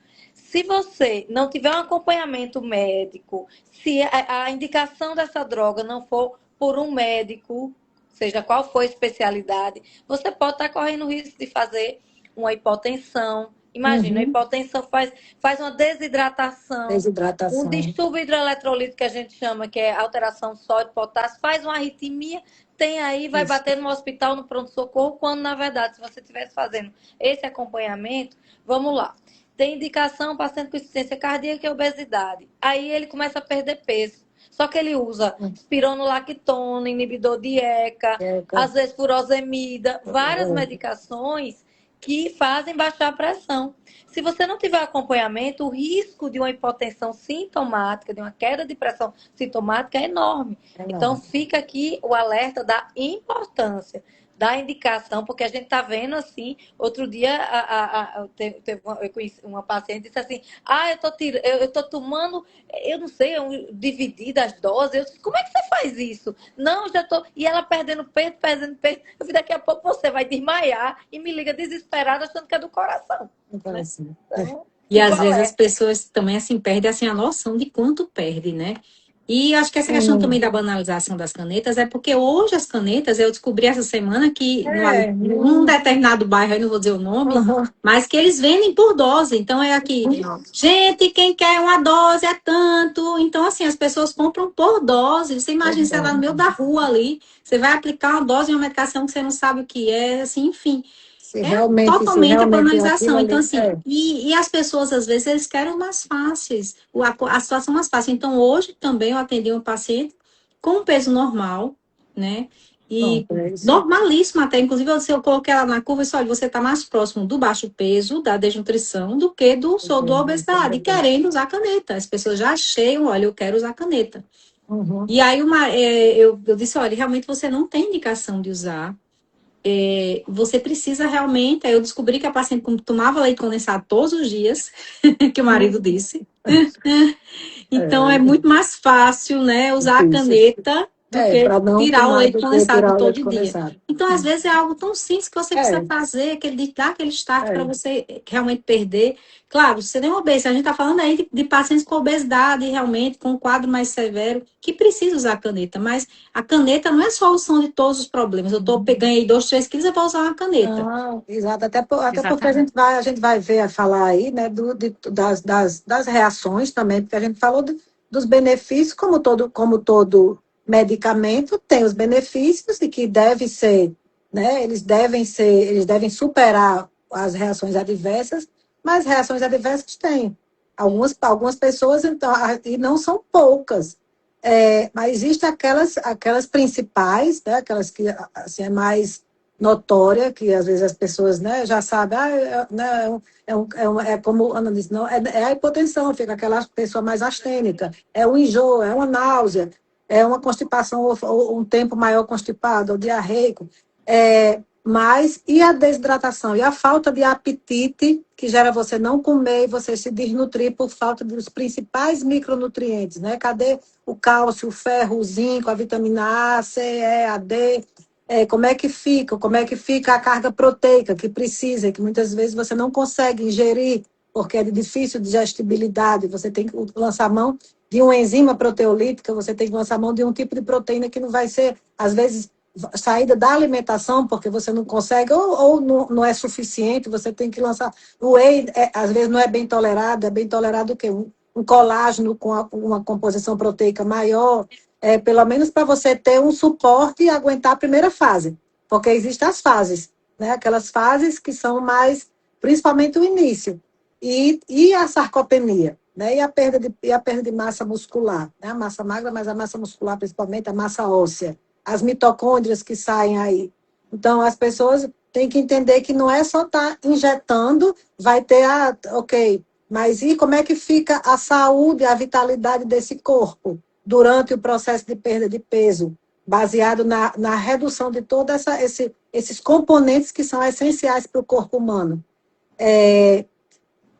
Se você não tiver um acompanhamento médico, se a indicação dessa droga não for por um médico, seja qual for a especialidade, você pode estar correndo o risco de fazer uma hipotensão. Imagina, a Uhum. hipotensão faz uma desidratação, um Desidratação. distúrbio hidroeletrolítico que a gente chama, que é alteração de sódio, potássio, faz uma arritmia, tem aí, vai Isso. bater no hospital, no pronto-socorro, quando, na verdade, se você estivesse fazendo esse acompanhamento, vamos lá. Tem indicação, paciente com insuficiência cardíaca e obesidade. Aí ele começa a perder peso. Só que ele usa espironolactona, inibidor de ECA, às vezes furosemida, várias medicações que fazem baixar a pressão. Se você não tiver acompanhamento, o risco de uma hipotensão sintomática, de uma queda de pressão sintomática é enorme. Então, fica aqui o alerta da importância da indicação, porque a gente está vendo assim, outro dia eu conheci uma paciente disse assim, eu tô tomando, eu não sei, dividir as doses, eu disse, como é que você faz isso? Não, já tô, e ela perdendo peso, eu vi, daqui a pouco você vai desmaiar e me liga desesperada achando que é do coração. Né? Então, e às vezes as pessoas também assim perdem assim, a noção de quanto perde, né? E acho que essa questão também da banalização das canetas é porque hoje as canetas, eu descobri essa semana que num determinado bairro, eu não vou dizer o nome, mas que eles vendem por dose. Então é aqui, gente, quem quer uma dose é tanto. Então, assim, as pessoas compram por dose. Você imagina, sei lá, no meio da rua ali, você vai aplicar uma dose de uma medicação que você não sabe o que é, assim, enfim. Totalmente a banalização. Então, assim, e as pessoas, às vezes, eles querem mais fáceis, a situação mais fácil. Então, hoje também eu atendi um paciente com peso normal, né? E normalíssimo até, inclusive, eu coloquei ela na curva e disse, olha, você está mais próximo do baixo peso, da desnutrição, do que do obesidade, e querendo usar caneta. As pessoas já cheiam, olha, eu quero usar caneta. E aí, eu disse, olha, realmente você não tem indicação de usar. Você precisa realmente. Aí eu descobri que a paciente tomava leite condensado todos os dias, que o marido disse. Então é muito mais fácil, né, usar a caneta do que tirar o leite condensado todo dia. Então, às vezes, é algo tão simples que você precisa fazer, dar aquele start para você realmente perder. Claro, você nem é obeso, a gente está falando aí de pacientes com obesidade, realmente, com um quadro mais severo, que precisa usar a caneta. Mas a caneta não é a solução de todos os problemas. Eu ganhei 2, 3 quilos, eu vou usar uma caneta. Exato, até porque a gente vai ver, falar aí, né, das reações também, porque a gente falou dos benefícios, como todo medicamento tem os benefícios e que deve ser, né, eles devem superar as reações adversas, mas reações adversas tem. Algumas pessoas, então, e não são poucas. Mas existem aquelas principais, né, aquelas que assim, é mais notória, que às vezes as pessoas, né, já sabem, como a Ana disse, não, é a hipotensão, fica aquela pessoa mais astênica, é um enjoo, é uma náusea, é uma constipação ou um tempo maior constipado, ou diarreico, mas e a desidratação, e a falta de apetite, que gera você não comer e você se desnutrir por falta dos principais micronutrientes, né? Cadê o cálcio, o ferro, o zinco, a vitamina A, C, E, A, D? Como é que fica a carga proteica que precisa, que muitas vezes você não consegue ingerir, porque é de difícil digestibilidade, você tem que lançar mão de uma enzima proteolítica, você tem que lançar mão de um tipo de proteína que não vai ser, às vezes, saída da alimentação, porque você não consegue, ou não é suficiente, você tem que lançar. O whey, às vezes, não é bem tolerado o quê? Um colágeno com uma composição proteica maior, pelo menos para você ter um suporte e aguentar a primeira fase, porque existem as fases, né? Aquelas fases que são mais, principalmente o início, e a sarcopenia, né? E a perda de massa muscular, né? A massa magra, mas a massa muscular, principalmente a massa óssea, as mitocôndrias que saem aí. Então, as pessoas têm que entender que não é só estar injetando, vai ter mas e como é que fica a saúde, a vitalidade desse corpo durante o processo de perda de peso, baseado na redução de todos esses componentes que são essenciais para o corpo humano.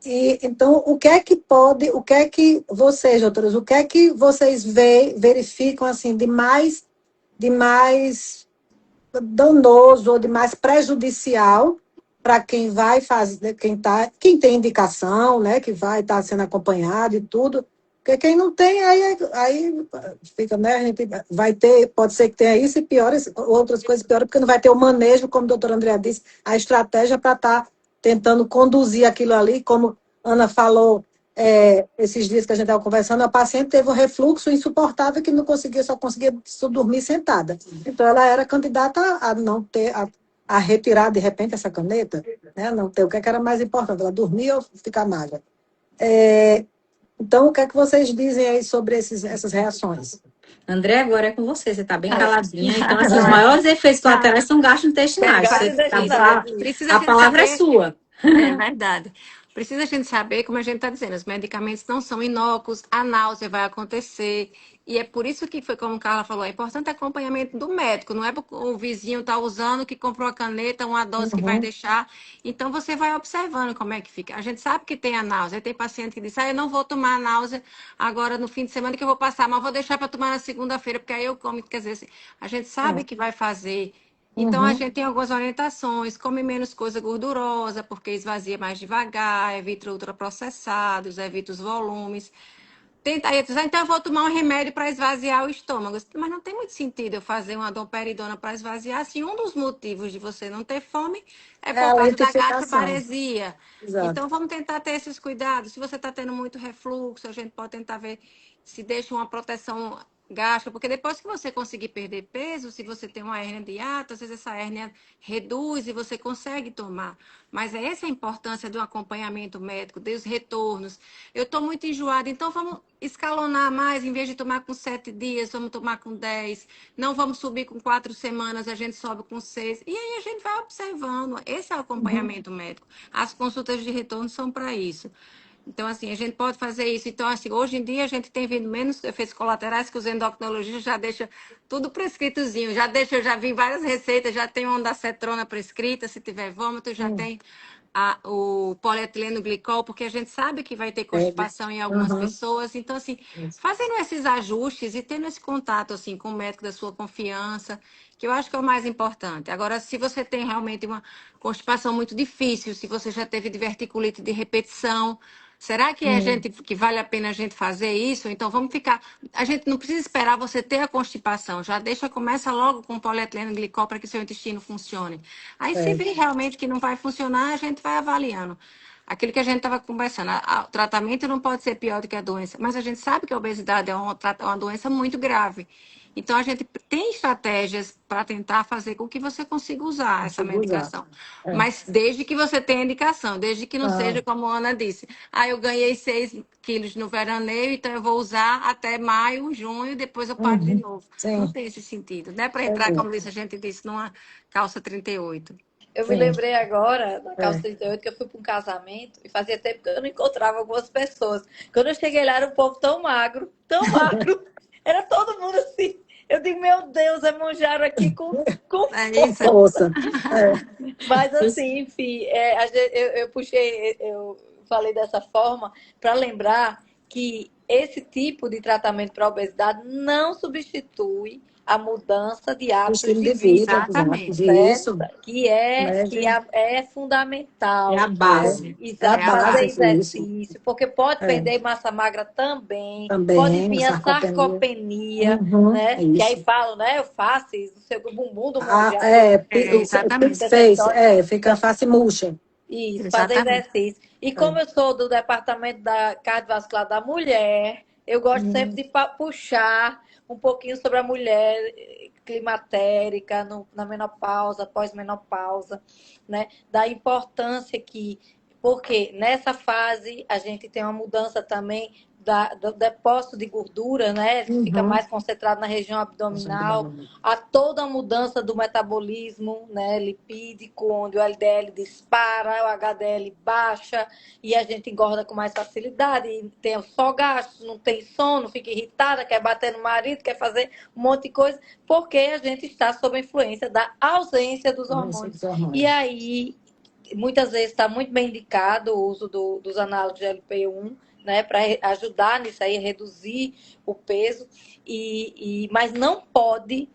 Então, o que é que vocês, doutores, o que é que vocês verificam assim, de mais danoso ou de mais prejudicial para quem vai fazer, quem tem indicação, né, que vai estar sendo acompanhado e tudo. Porque quem não tem, aí fica, né? A gente vai ter, pode ser que tenha isso e piores, outras coisas piores, porque não vai ter o manejo, como a doutora Andrea disse, a estratégia para estar tentando conduzir aquilo ali, como Ana falou, esses dias que a gente estava conversando, a paciente teve um refluxo insuportável que não conseguia, só conseguia dormir sentada. Então, ela era candidata a não ter, a retirar de repente essa caneta, né? Não ter o que era mais importante, ela dormir ou ficar magra. Então, o que é que vocês dizem aí sobre essas reações? André, agora é com você. Você está bem Ah, caladinha. Então, assim, os maiores efeitos colaterais são gastrointestinais. Precisa a A gente palavra é saber. sua. É verdade. Precisa a gente saber, como a gente está dizendo, os medicamentos não são inócuos, a náusea vai acontecer. E é por isso que foi como a Carla falou, é importante acompanhamento do médico, não é porque o vizinho está usando que comprou a caneta, uma dose que vai Uhum. deixar. Então você vai observando como é que fica. A gente sabe que tem a náusea, tem paciente que diz, eu não vou tomar a náusea agora no fim de semana que eu vou passar, mas vou deixar para tomar na segunda-feira, porque aí eu como. Quer dizer, assim, a gente sabe que vai fazer. Então, a Uhum. gente tem algumas orientações, come menos coisa gordurosa, porque esvazia mais devagar, evita ultraprocessados, evita os volumes. Tenta, aí, então eu vou tomar um remédio para esvaziar o estômago. Mas não tem muito sentido eu fazer uma domperidona para esvaziar, se um dos motivos de você não ter fome é É por a causa da lentificação. gastroparesia. Exato. Então, vamos tentar ter esses cuidados. Se você está tendo muito refluxo, a gente pode tentar ver se deixa uma proteção gástrica, porque depois que você conseguir perder peso, se você tem uma hérnia de hiato, às vezes essa hérnia reduz e você consegue tomar. Mas é essa a importância do acompanhamento médico, dos retornos. Eu estou muito enjoada, então vamos escalonar mais, em vez de tomar com 7 dias, vamos tomar com 10. Não vamos subir com 4 semanas, a gente sobe com 6. E aí a gente vai observando. Esse é o Uhum. acompanhamento médico. As consultas de retorno são para isso. Então, assim, a gente pode fazer isso. Então, assim, hoje em dia a gente tem vindo menos efeitos colaterais que os endocrinologistas já deixam tudo prescritozinho. Eu já vi várias receitas, já tem ondansetrona prescrita, se tiver vômito, já Sim. tem o polietileno glicol, porque a gente sabe que vai ter constipação em algumas Uhum. pessoas. Então, assim, fazendo esses ajustes e tendo esse contato, assim, com o médico da sua confiança, que eu acho que é o mais importante. Agora, se você tem realmente uma constipação muito difícil, se você já teve diverticulite de repetição, será que Sim. que vale a pena a gente fazer isso? Então vamos ficar. A gente não precisa esperar você ter a constipação. Já começa logo com polietileno glicol para que seu intestino funcione. Aí se É. vê realmente que não vai funcionar, a gente vai avaliando. Aquilo que a gente estava conversando, o tratamento não pode ser pior do que a doença, mas a gente sabe que a obesidade é uma doença muito grave. Então, a gente tem estratégias para tentar fazer com que você consiga usar essa Consigo usar. medicação. É. Mas desde que você tenha indicação, desde que não Ah, seja como a Ana disse. Eu ganhei 6 quilos no veraneio, então eu vou usar até maio, junho, depois eu paro de uhum. novo. Não Sim. tem esse sentido. Não é para entrar, Entendi. como disse, a gente disse, numa calça 38. Eu me Sim. lembrei agora, na calça É. 38, que eu fui para um casamento e fazia tempo que eu não encontrava algumas pessoas. Quando eu cheguei lá, era um povo tão magro, tão magro. Era todo mundo assim. Eu digo, meu Deus, é manjaram aqui com É isso. força. Força. É. Mas assim, enfim, eu puxei, eu falei dessa forma para lembrar que esse tipo de tratamento para obesidade não substitui a mudança de O hábitos estilo de de vida, vida, Exatamente. exato. certo? Isso. Que Médio. é É a fundamental. base. É a É a Fazer base base. disso. exercício, porque pode É. perder massa magra também, pode Também, vir a sarcopenia. sarcopenia, Uhum. né? É Que aí isso. falam, né? Eu faço isso, o seu bumbum do Ah, monjaro, o Exatamente. Pix essa fez, história. fica face murcha. Isso, fazer Exatamente. exercício. E É. como eu sou do departamento da cardiovascular da mulher, eu gosto sempre Uhum. de puxar um pouquinho sobre a mulher climatérica, na menopausa, pós-menopausa, né? Da importância que, porque nessa fase a gente tem uma mudança também do depósito de gordura, né? Ele fica Uhum. mais concentrado na região abdominal, a toda a mudança do metabolismo, né, lipídico, onde o LDL dispara, o HDL baixa e a gente engorda com mais facilidade, e tem só gastos, não tem sono, fica irritada, quer bater no marido, quer fazer um monte de coisa, porque a gente está sob a influência da ausência dos hormônios. E aí, muitas vezes está muito bem indicado o uso dos análogos de LP1, né, para ajudar nisso aí, reduzir o peso, mas não pode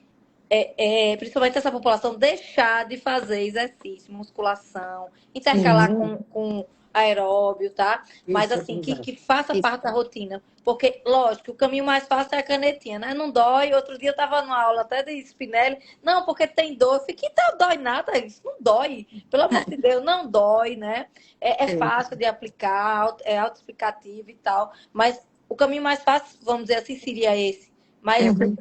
principalmente essa população, deixar de fazer exercício, musculação, intercalar Sim, com aeróbio, tá? Mas isso, assim, exato. que faça parte da rotina. Porque, lógico, o caminho mais fácil é a canetinha, né? Não dói. Outro dia eu tava numa aula até de Spinelli. Não, porque tem dor. Eu fiquei, não dói nada. Isso não dói. Pelo amor de Deus, não dói, né? É É. fácil de aplicar, é autoexplicativo e tal. Mas o caminho mais fácil, vamos dizer assim, seria esse. Mas Uhum,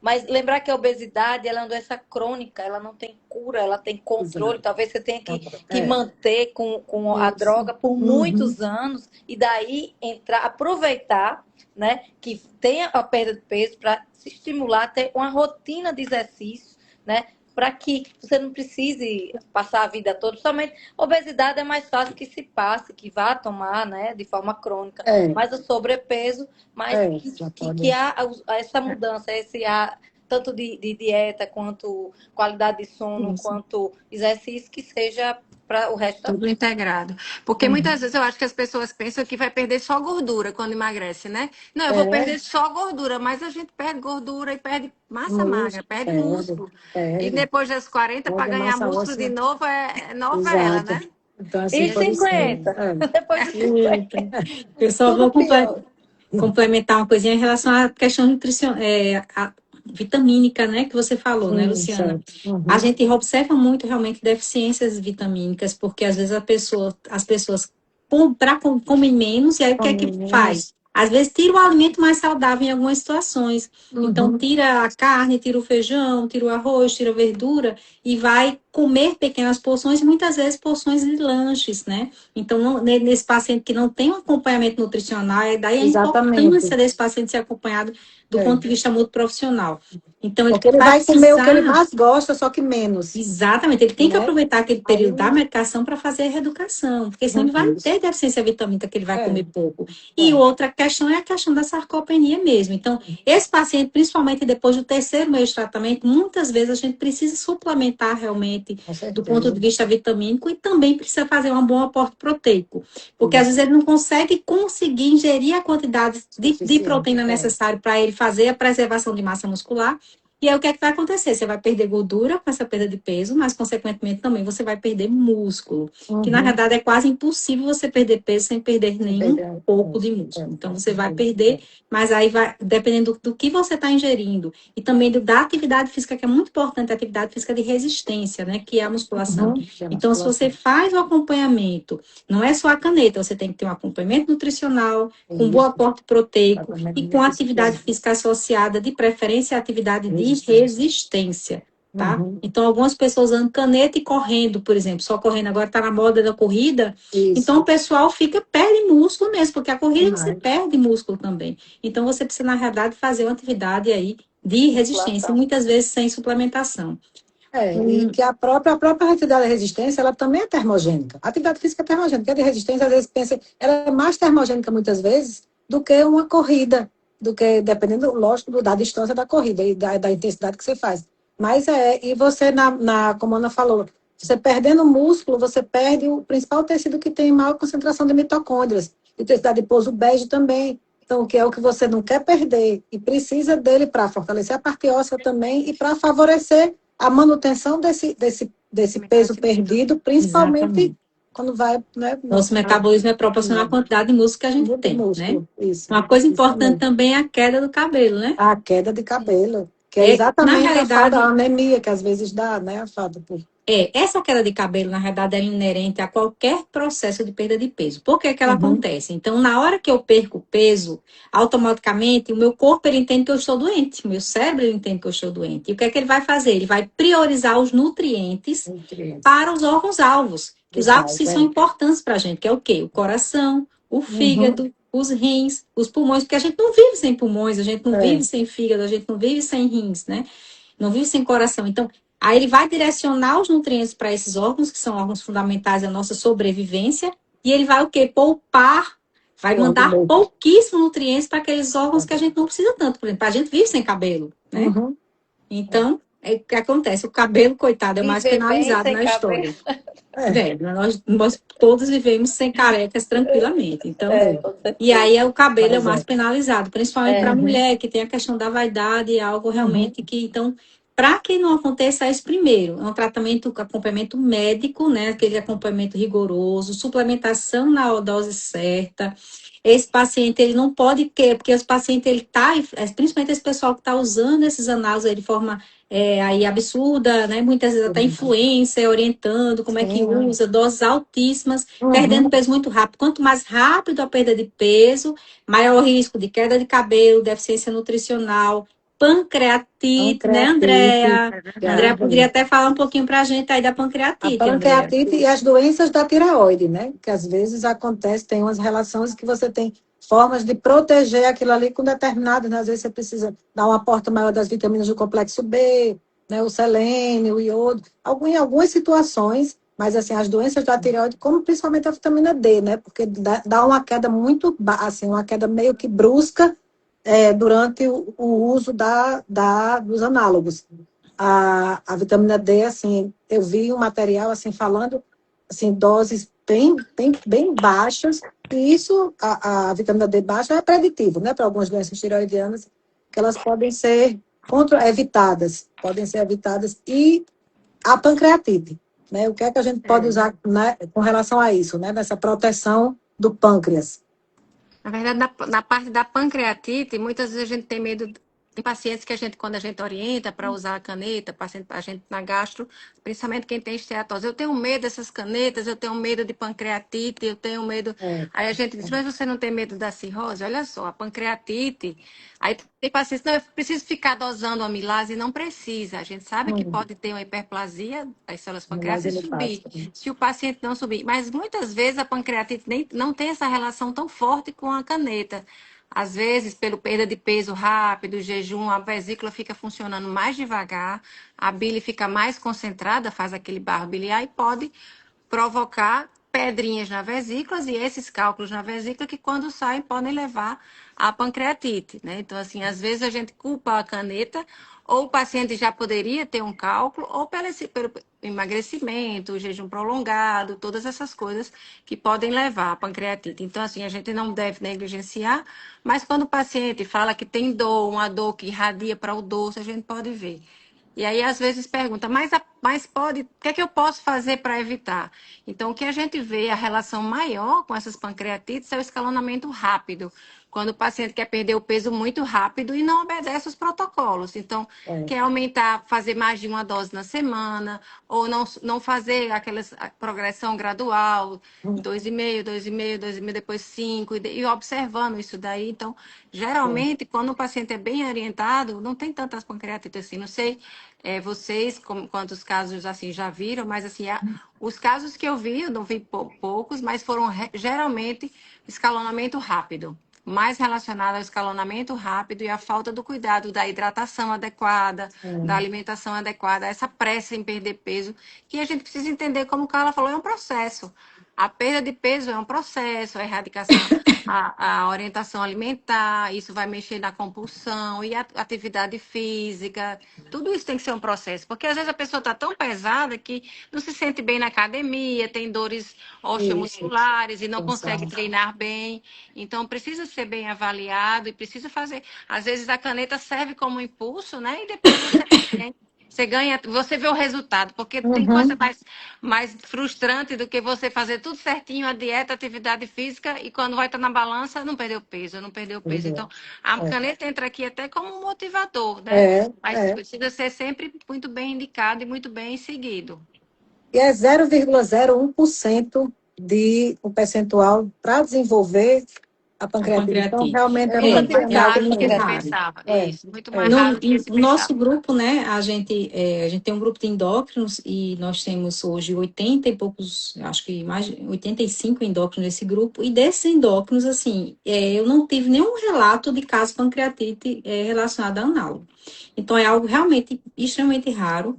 mas lembrar que a obesidade ela é uma doença crônica, ela não tem cura, ela tem controle. exato. Talvez você tenha que É, manter com a isso. droga por Uhum, muitos anos e daí entrar, aproveitar, né, que tenha a perda de peso para se estimular a ter uma rotina de exercício, né, para que você não precise passar a vida toda. Somente obesidade é mais fácil que se passe, que vá tomar, né, de forma crônica. é, Mas o sobrepeso, mas já que pode. há essa mudança, tanto de dieta, quanto qualidade de sono, Isso. quanto exercício, que seja para o resto da Tudo vida. integrado. Porque muitas Uhum. vezes eu acho que as pessoas pensam que vai perder só gordura quando emagrece, né? Não, eu vou É, perder só gordura, mas a gente perde gordura e perde massa magra, músculo, perde perde, músculo. E perde. depois das 40 para Perde ganhar massa músculo de óssea. novo é novela, Exato. né? Então, assim, E E a por gente isso que. 50? Depois dos 50, Eita. Eu só vou tudo pior. complementar uma coisinha em relação à questão vitamínica, né, que você falou, né, Luciana? Certo. A Uhum. gente observa muito realmente deficiências vitamínicas, porque às vezes as pessoas comem menos, e aí o que é que faz? Menos. Às vezes tira o alimento mais saudável em algumas situações. Então, Uhum. tira a carne, tira o feijão, tira o arroz, tira a verdura e vai comer pequenas porções, muitas vezes porções de lanches, né? Então, nesse paciente que não tem um acompanhamento nutricional, é daí a Exatamente. importância desse paciente ser acompanhado do É. ponto de vista muito profissional. Então, ele Porque ele vai vai comer o que ele precisar. mais gosta, só que menos, Exatamente, ele tem que né? aproveitar aquele período da Aí, medicação para fazer a reeducação, porque senão ele vai isso. ter deficiência vitamínica que ele vai É, comer pouco. E é. outra questão é a questão da sarcopenia mesmo. Então, esse paciente, principalmente depois do terceiro mês de tratamento, muitas vezes a gente precisa suplementar realmente Com do ponto de certeza. vista vitamínico e também precisa fazer um bom aporte proteico, porque às vezes Isso. ele não conseguir ingerir a quantidade de Suficiente. proteína É. necessária para ele fazer a preservação de massa muscular. E aí, o que é que vai acontecer? Você vai perder gordura com essa perda de peso, mas, consequentemente, também você vai perder músculo. Que, na Uhum. verdade, é quase impossível você perder peso sem perder Sem nenhum perder. pouco de É, músculo. Então, com você vai certeza. perder, mas aí vai, dependendo do que você está ingerindo, e também da atividade física, que é muito importante, a atividade física de resistência, né? Que é a musculação. Uhum. Que é a Então, se você musculação. faz o acompanhamento, não é só a caneta, você tem que ter um acompanhamento nutricional, com bom Isso. aporte proteico Tratamento e de com atividade nutrição. física associada, de preferência à atividade de Resistência. resistência, tá? Uhum. Então, algumas pessoas usando caneta e correndo, por exemplo, só correndo, agora está na moda da corrida, então o Isso. pessoal perde músculo mesmo, porque a corrida você Demais. perde músculo também. Então, você precisa, na realidade, fazer uma atividade aí de resistência, Musculação. muitas vezes sem suplementação. E Hum, que a própria atividade de resistência, ela também é termogênica. A atividade física é termogênica. A de resistência, às vezes, pensa, ela é mais termogênica, muitas vezes, do que uma corrida, do que, dependendo, lógico, da distância da corrida e da intensidade que você faz. E você, como a Ana falou, você perdendo músculo, você perde o principal tecido que tem maior concentração de mitocôndrias. E o tecido adiposo bege também. Então, que é o que você não quer perder e precisa dele para fortalecer a parte óssea também e para favorecer a manutenção desse peso perdido, principalmente exatamente. quando vai, né, Nosso metabolismo é proporcional à no quantidade de músculo que a gente do tem, né? músculo. Isso, Uma coisa isso importante mesmo. também é a queda do cabelo, né? A queda de cabelo, que é Na exatamente a falta, a realidade, anemia que às vezes dá, né? A falta por. essa queda de cabelo, na realidade, é inerente a qualquer processo de perda de peso. Por que que ela Uhum. acontece? Então, na hora que eu perco peso, automaticamente o meu corpo ele entende que eu estou doente, o meu cérebro ele entende que eu estou doente. E o que é que ele vai fazer? Ele vai priorizar os nutrientes Nutrientes. para os órgãos-alvos, que os alvos Vitais, que são né? importantes para a gente, que é o quê? O coração, o Uhum. fígado, os rins, os pulmões, porque a gente não vive sem pulmões, a gente não É. vive sem fígado, a gente não vive sem rins, né? Não vive sem coração. Então, aí ele vai direcionar os nutrientes para esses órgãos, que são órgãos fundamentais da nossa sobrevivência, e ele vai o quê? Poupar, vai Pronto, mandar bom. pouquíssimos nutrientes para aqueles órgãos que a gente não precisa tanto. Por exemplo, a gente vive sem cabelo, né? Uhum. Então, o que acontece? O cabelo, coitado, é o mais Viver bem penalizado sem na cabelo. história. É. Velho, nós todos vivemos sem carecas tranquilamente. Então, É. Com e certeza. aí o cabelo é o Mas mais é. penalizado, principalmente para a É. Uhum. mulher que tem a questão da vaidade, é algo Uhum. realmente que, então, para que não aconteça isso primeiro, é um tratamento, acompanhamento médico, né? Aquele acompanhamento rigoroso, suplementação na dose certa. Esse paciente, ele não pode ter, porque esse paciente, ele tá, principalmente esse pessoal que está usando esses análogos aí de forma aí absurda, né? Muitas vezes até influência, orientando como é que Sim. usa, doses altíssimas, Uhum. perdendo peso muito rápido. Quanto mais rápido a perda de peso, maior o risco de queda de cabelo, deficiência nutricional, pancreatite, né, Andréa? Andréa poderia até falar um pouquinho para a gente aí da A pancreatite, Andréa. pancreatite e as doenças da tireoide, né? Que às vezes acontece, tem umas relações que você tem formas de proteger aquilo ali com determinadas, né? Às vezes você precisa dar um aporte maior das vitaminas do complexo B, né? O selênio, o iodo, em algumas situações, mas assim, as doenças da tireoide, como principalmente a vitamina D, né? Porque dá uma queda muito, assim, uma queda meio que brusca durante o uso dos análogos. A vitamina D, assim, eu vi um material assim falando assim, doses bem baixas, e isso, a vitamina D baixa é preditivo, né, para algumas doenças tireoidianas, que elas podem ser evitadas, e a pancreatite, né, o que é que a gente pode usar, né, com relação a isso, né, nessa proteção do pâncreas? Na verdade, na parte da pancreatite, muitas vezes a gente tem medo. Tem pacientes que quando a gente orienta para usar a caneta, paciente, a gente na gastro, principalmente quem tem esteatose, eu tenho medo dessas canetas, eu tenho medo de pancreatite, eu tenho medo. Aí a gente diz, mas você não tem medo da cirrose? Olha só, a pancreatite. Aí tem pacientes, não, eu preciso ficar dosando a amilase, e não precisa. A gente sabe que pode ter uma hiperplasia das células pancreáticas e subir, se o paciente não subir. Mas muitas vezes a pancreatite não tem essa relação tão forte com a caneta. Às vezes, pelo perda de peso rápido, jejum, a vesícula fica funcionando mais devagar, a bile fica mais concentrada, faz aquele barro biliar e pode provocar pedrinhas na vesícula e esses cálculos na vesícula que quando saem podem levar à pancreatite, né? Então, assim, às vezes a gente culpa a caneta ou o paciente já poderia ter um cálculo ou pelo emagrecimento, o jejum prolongado, todas essas coisas que podem levar à pancreatite. Então, assim, a gente não deve negligenciar, mas quando o paciente fala que tem dor, uma dor que irradia para o dorso, a gente pode ver. E aí, às vezes, pergunta, mas pode, o que é que eu posso fazer para evitar? Então, o que a gente vê, a relação maior com essas pancreatites é o escalonamento rápido, quando o paciente quer perder o peso muito rápido e não obedece os protocolos. Então, quer aumentar, fazer mais de uma dose na semana, ou não fazer aquela progressão gradual, 2,5, 2,5, 2,5, depois 5, e observando isso daí. Então, geralmente, quando o paciente é bem orientado, não tem tantas pancreatites assim. Não sei vocês quantos casos assim já viram, mas assim, os casos que eu vi, eu não vi poucos, mas foram geralmente escalonamento rápido. Mais relacionado ao escalonamento rápido e à falta do cuidado da hidratação adequada, da alimentação adequada, essa pressa em perder peso, que a gente precisa entender, como o Carla falou, é um processo. A perda de peso é um processo, a erradicação, a orientação alimentar, isso vai mexer na compulsão e a atividade física. Tudo isso tem que ser um processo, porque às vezes a pessoa está tão pesada que não se sente bem na academia, tem dores osteomusculares e não consegue treinar bem. Então, precisa ser bem avaliado e precisa fazer. Às vezes a caneta serve como impulso, né? E depois você ganha, você vê o resultado, porque tem coisa mais frustrante do que você fazer tudo certinho, a dieta, a atividade física, e quando vai estar na balança, não perdeu peso, não perdeu peso. Então, a caneta entra aqui até como um motivador, né? Mas precisa ser sempre muito bem indicado e muito bem seguido. E é 0,01% de um percentual para desenvolver a pancreatite. Então, realmente é muito mais raro do que muito se raro. pensava. Isso, muito mais raro do que se No nosso grupo, né, a gente tem um grupo de endócrinos e nós temos hoje 80 e poucos, acho que mais de 85 endócrinos nesse grupo, e desses endócrinos, assim, eu não tive nenhum relato de caso de pancreatite relacionado a análogo. Então, é algo realmente extremamente raro.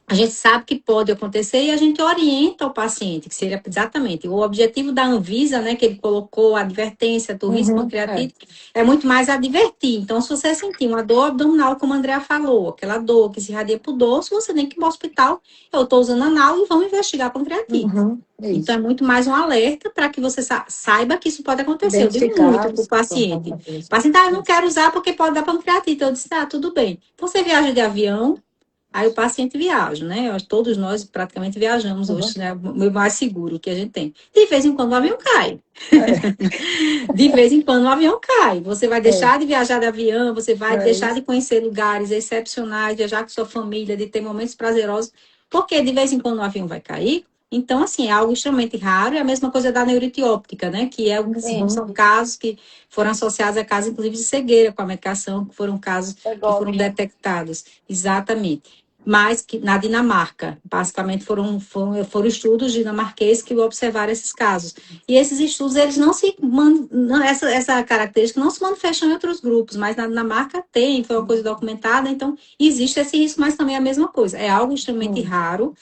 A gente sabe que pode acontecer e a gente orienta o paciente, que seria exatamente o objetivo da Anvisa, né, que ele colocou a advertência do risco pancreatite, é muito mais advertir. Então, se você sentir uma dor abdominal, como a Andrea falou, aquela dor que se irradia para o dorso, você tem que ir para o hospital. Eu estou usando análogo e vamos investigar a pancreatite. Então, é muito mais um alerta para que você saiba que isso pode acontecer. Eu digo muito para o paciente. O paciente, eu não quero usar porque pode dar pancreatite. Eu disse, tudo bem. Então, você viaja de avião, Aí o paciente viaja, né? Todos nós praticamente viajamos Uhum. hoje, né? O mais seguro que a gente tem. De vez em quando o avião cai. É, De vez em quando o avião cai. Você vai é, deixar de viajar de avião, você vai é deixar isso. de conhecer lugares excepcionais, viajar com sua família, de ter momentos prazerosos, porque de vez em quando o avião vai cair. Então, assim, é algo extremamente raro. É a mesma coisa da neurite óptica, né? Que Sim, são casos que foram associados a casos, inclusive, de cegueira com a medicação, que foram casos que foram Pegótica. detectados. Exatamente. Mas que na Dinamarca, basicamente foram estudos dinamarqueses que observaram esses casos. E esses estudos, eles não se essa característica não se manifestam em outros grupos, mas na Dinamarca tem, foi uma coisa documentada, então existe esse risco, mas também é a mesma coisa. É algo extremamente sim. raro.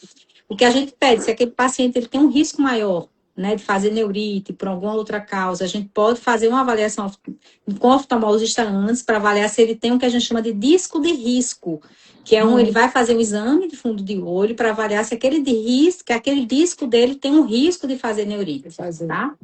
O que a gente pede, se aquele paciente ele tem um risco maior, né, de fazer neurite por alguma outra causa, a gente pode fazer uma avaliação com o oftalmologista antes para avaliar se ele tem o que a gente chama de disco de risco, que é ele Uhum. vai fazer um exame de fundo de olho para avaliar se aquele disco dele tem um risco de fazer De neurite, fazer. tá?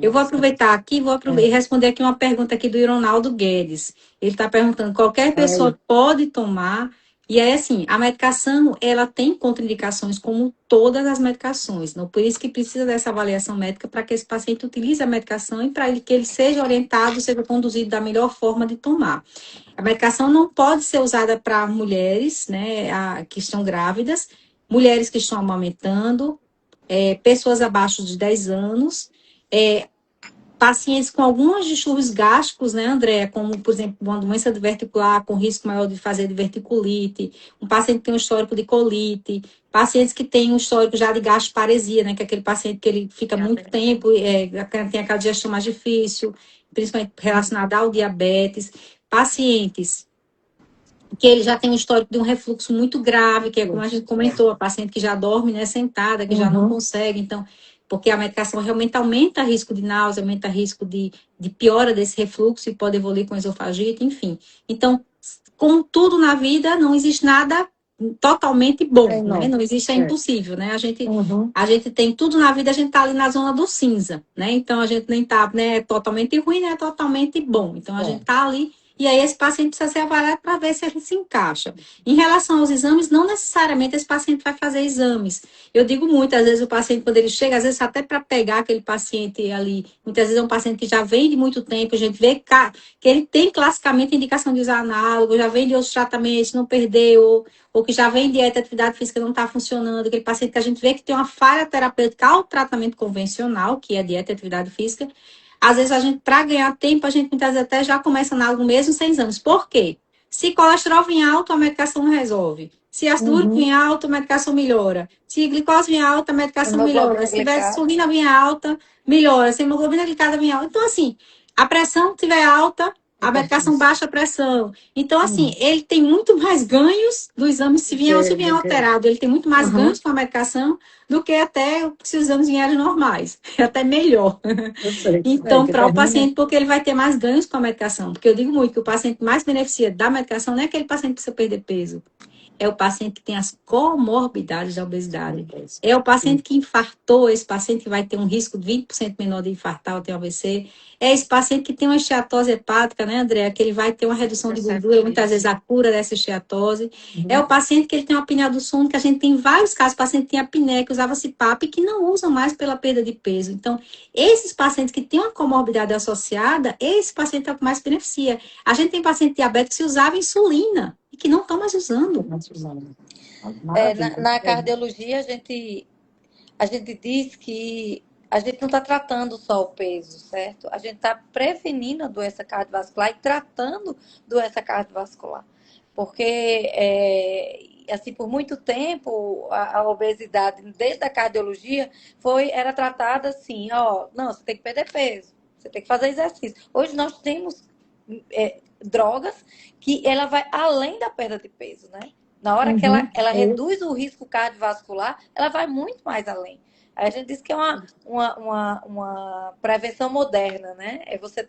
Eu vou aproveitar aqui, e É. responder aqui uma pergunta aqui do Ironaldo Guedes. Ele está perguntando, qualquer pessoa Aí. pode tomar? E aí, assim, a medicação, ela tem contraindicações como todas as medicações. Não? Por isso que precisa dessa avaliação médica para que esse paciente utilize a medicação e para que ele seja orientado, seja conduzido da melhor forma de tomar. A medicação não pode ser usada para mulheres, né, que estão grávidas, mulheres que estão amamentando, pessoas abaixo de 10 anos, é, pacientes com alguns distúrbios gástricos, né, André? Como, por exemplo, uma doença diverticular com risco maior de fazer diverticulite, um paciente que tem um histórico de colite, pacientes que têm um histórico já de gastroparesia, né? Que é aquele paciente que ele fica muito tempo, tem aquela digestão mais difícil, principalmente relacionada ao diabetes, pacientes que ele já tem um histórico de um refluxo muito grave, que é como a gente comentou, a paciente que já dorme, né, sentada, que já não Uhum. consegue, então, porque a medicação realmente aumenta o risco de náusea, aumenta o risco de piora desse refluxo e pode evoluir com esofagite, enfim. Então, como tudo na vida, não existe nada totalmente bom, É, né? não. Não existe, é É. impossível, né? Uhum. A gente tem tudo na vida, a gente tá ali na zona do cinza, né? Então, a gente nem tá, né, totalmente ruim, né, totalmente bom. Então, a gente Bom. tá ali e aí esse paciente precisa ser avaliado para ver se ele se encaixa. Em relação aos exames, não necessariamente esse paciente vai fazer exames. Eu digo muitas vezes o paciente, quando ele chega, às vezes até para pegar aquele paciente ali, muitas vezes é um paciente que já vem de muito tempo, a gente vê que ele tem classicamente indicação de usar análogo, já vem de outros tratamentos, não perdeu, ou que já vem de dieta, atividade física não está funcionando, aquele paciente que a gente vê que tem uma falha terapêutica ao tratamento convencional, que é dieta e atividade física. Às vezes a gente, para ganhar tempo, a gente muitas vezes até já começa análogo mesmo sem exames. Por quê? Se colesterol vem alto, a medicação não resolve. Se ácido úrico Uhum. vem alto, a medicação melhora. Se glicose vem alta, a medicação melhora. Hemoglobina Se tiver glicada. insulina vem alta, melhora. Se a hemoglobina glicada vem alta. Então, assim, a pressão estiver alta, a medicação Hipertensão. baixa a pressão. Então, assim, Uhum. ele tem muito mais ganhos do exame se vier ou se vier Do que... alterado. Ele tem muito mais Uhum. ganhos com a medicação do que até se os exames vierem normais. É até melhor. Eu sei. É, Então, que para o termina. paciente, porque ele vai ter mais ganhos com a medicação. Porque eu digo muito que o paciente mais beneficia da medicação não é aquele paciente que precisa perder peso. É o paciente que tem as comorbidades da obesidade. É o paciente que infartou, esse paciente que vai ter um risco de 20% menor de infartar ou ter AVC. É esse paciente que tem uma esteatose hepática, né, André? Que ele vai ter uma redução de gordura, muitas vezes a cura dessa esteatose. É Uhum. o paciente que ele tem uma apneia do sono, que a gente tem vários casos, o paciente tem apneia, que usava CPAP, que não usam mais pela perda de peso. Então, esses pacientes que têm uma comorbidade associada, esse paciente é o que mais beneficia. A gente tem paciente diabético que usava insulina e que não estão mais usando. Maravilha. Na cardiologia, a gente diz que a gente não está tratando só o peso, certo? A gente está prevenindo a doença cardiovascular e tratando doença cardiovascular. Porque, assim, por muito tempo, a obesidade, desde a cardiologia, era tratada assim, ó, não, você tem que perder peso, você tem que fazer exercício. Hoje nós temos drogas que ela vai além da perda de peso, né? Na hora que Uhum. ela reduz o risco cardiovascular, ela vai muito mais além. Aí a gente diz que é uma prevenção moderna, né? É você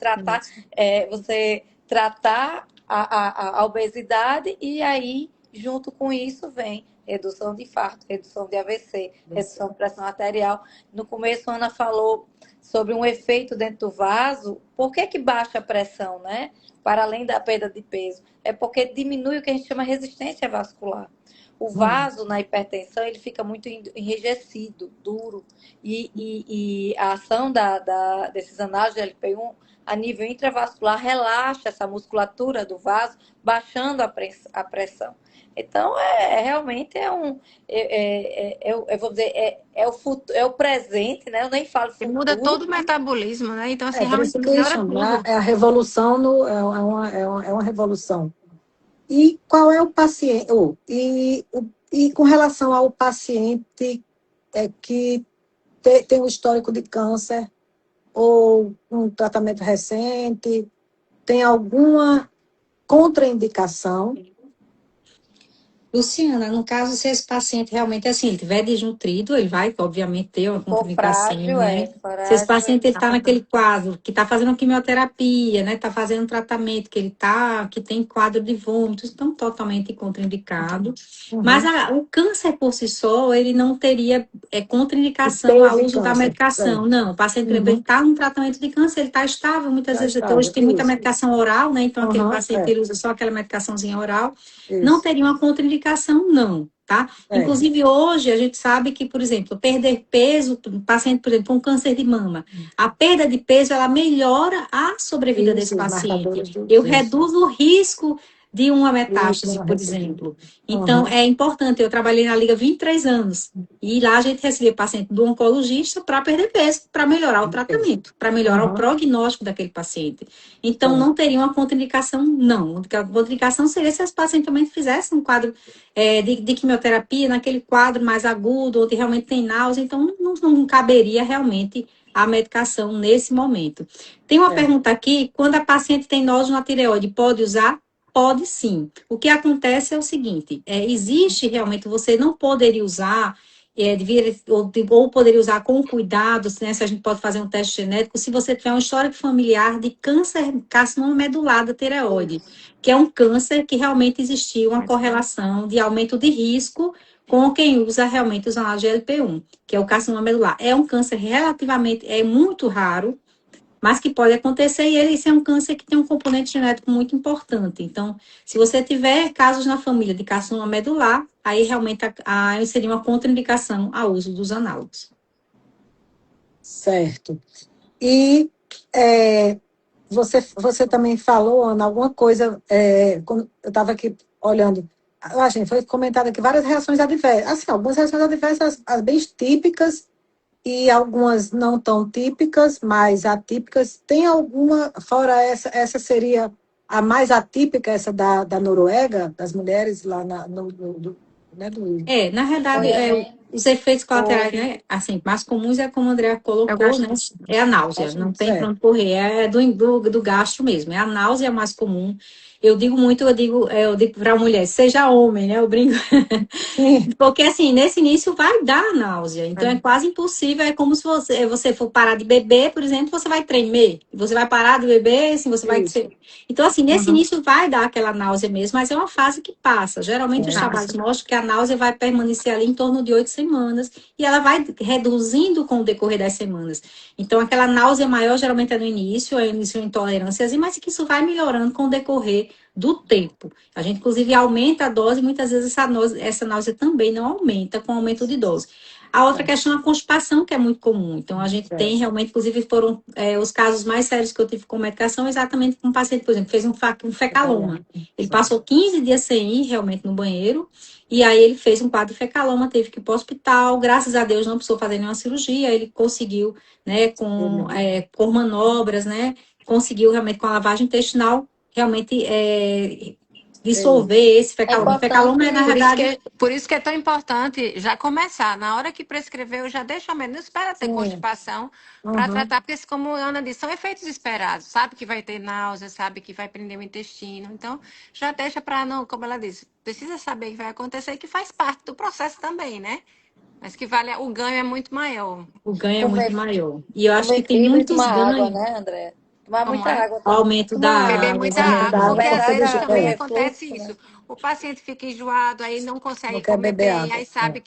tratar a obesidade e aí, junto com isso, vem redução de infarto, redução de AVC, redução de pressão arterial. No começo, a Ana falou sobre um efeito dentro do vaso. Por que baixa a pressão, né? Para além da perda de peso? É porque diminui o que a gente chama resistência vascular. O vaso, na hipertensão, ele fica muito enrijecido, duro. E a ação desses análogos de LP1 a nível intravascular relaxa essa musculatura do vaso, baixando a pressão. Então, realmente eu vou dizer, é o presente, né? Eu nem falo E futuro. muda todo o metabolismo, né? Então, assim, Por realmente isso que melhora chama, tudo. é a revolução, é uma revolução. E qual é o paciente? E com relação ao paciente que tem um histórico de câncer ou um tratamento recente, tem alguma contraindicação? Luciana, no caso, se esse paciente realmente, assim, ele tiver desnutrido, ele vai, obviamente, ter uma For contraindicação, frágil, né? Se esse frágil, paciente está naquele quadro, que está fazendo quimioterapia, né? Está fazendo tratamento, que tem quadro de vômitos, então totalmente contraindicado. Mas o câncer por si só, ele não teria contraindicação ao uso da medicação. Não, o paciente, por exemplo, ele está num tratamento de câncer, ele está estável, muitas vezes, hoje tem muita medicação oral, né? Então, aquele paciente, ele usa só aquela medicaçãozinha oral. Não teria uma contraindicação, não, tá? Inclusive, hoje, a gente sabe que, por exemplo, perder peso, paciente, por exemplo, com câncer de mama, a perda de peso, ela melhora a sobrevida desse paciente. Eu reduzo o risco de uma metástase, por exemplo. Então, é importante. Eu trabalhei na Liga 23 anos. E lá a gente recebia paciente do oncologista para perder peso, para melhorar o tratamento, para melhorar o prognóstico daquele paciente. Então, não teria uma contraindicação, não. A contraindicação seria se esse paciente também fizesse um quadro de quimioterapia, naquele quadro mais agudo, onde realmente tem náusea. Então, não caberia realmente a medicação nesse momento. Tem uma pergunta aqui: quando a paciente tem nódulo na tireoide, pode usar? Pode sim. O que acontece é o seguinte: existe realmente, você não poderia usar, ou poderia usar com cuidado, né, se a gente pode fazer um teste genético, se você tiver uma história familiar de câncer, carcinoma medular da tireoide, que é um câncer que realmente existiu uma correlação de aumento de risco com quem usa realmente os análogos de GLP-1, que é o carcinoma medular. É um câncer relativamente, muito raro, mas que pode acontecer, e esse é um câncer que tem um componente genético muito importante. Então, se você tiver casos na família de carcinoma medular, aí realmente seria uma contraindicação ao uso dos análogos. Certo. E você também falou, Ana, alguma coisa, quando eu estava aqui olhando, gente, foi comentado aqui várias reações adversas, assim, algumas reações adversas, as bem típicas, e algumas não tão típicas, mas atípicas. Tem alguma, fora essa seria a mais atípica, essa da Noruega, das mulheres lá né, na verdade, os efeitos colaterais, né, assim, mais comuns é como a Andrea colocou, né, é a náusea, não tem para onde correr, é do gastro mesmo, é a náusea mais comum. Eu digo para a mulher, seja homem, né? Eu brinco. Porque, assim, nesse início vai dar náusea. Então, é quase impossível. É como se você for parar de beber, por exemplo, você vai tremer. Você vai parar de beber, assim, você vai... Então, assim, nesse início vai dar aquela náusea mesmo, mas é uma fase que passa. Geralmente, os trabalhos mostram que a náusea vai permanecer ali em torno de 8 semanas e ela vai reduzindo com o decorrer das semanas. Então, aquela náusea maior geralmente é no início, intolerância, mas que isso vai melhorando com o decorrer do tempo. A gente, inclusive, aumenta a dose e muitas vezes essa náusea também não aumenta com o aumento de dose. A outra questão é a constipação, que é muito comum. Então, a gente tem realmente, inclusive, foram os casos mais sérios que eu tive com medicação, exatamente com um paciente, por exemplo, fez um fecaloma. Ele passou 15 dias sem ir realmente no banheiro, e aí ele fez um quadro de fecaloma, teve que ir para o hospital, graças a Deus não precisou fazer nenhuma cirurgia, ele conseguiu, né, por manobras, né, conseguiu realmente com a lavagem intestinal, realmente dissolver esse fecaloma. Fecaloma é, na verdade... Por isso que é tão importante já começar. Na hora que prescrever, eu já deixo a menos, não espera ter constipação para tratar, porque, como a Ana disse, são efeitos esperados. Sabe que vai ter náusea, sabe que vai prender o intestino. Então, já deixa para não, como ela disse, precisa saber que vai acontecer e que faz parte do processo também, né? Mas que o ganho é muito maior. O ganho é muito maior. E eu acho que tem muitos ganhos. Água, né, André? Tomar muita água. Aumento da água. Beber muita água, porque às vezes também acontece isso. o paciente fica enjoado, aí não Não consegue quer comer beber bem, água. aí sabe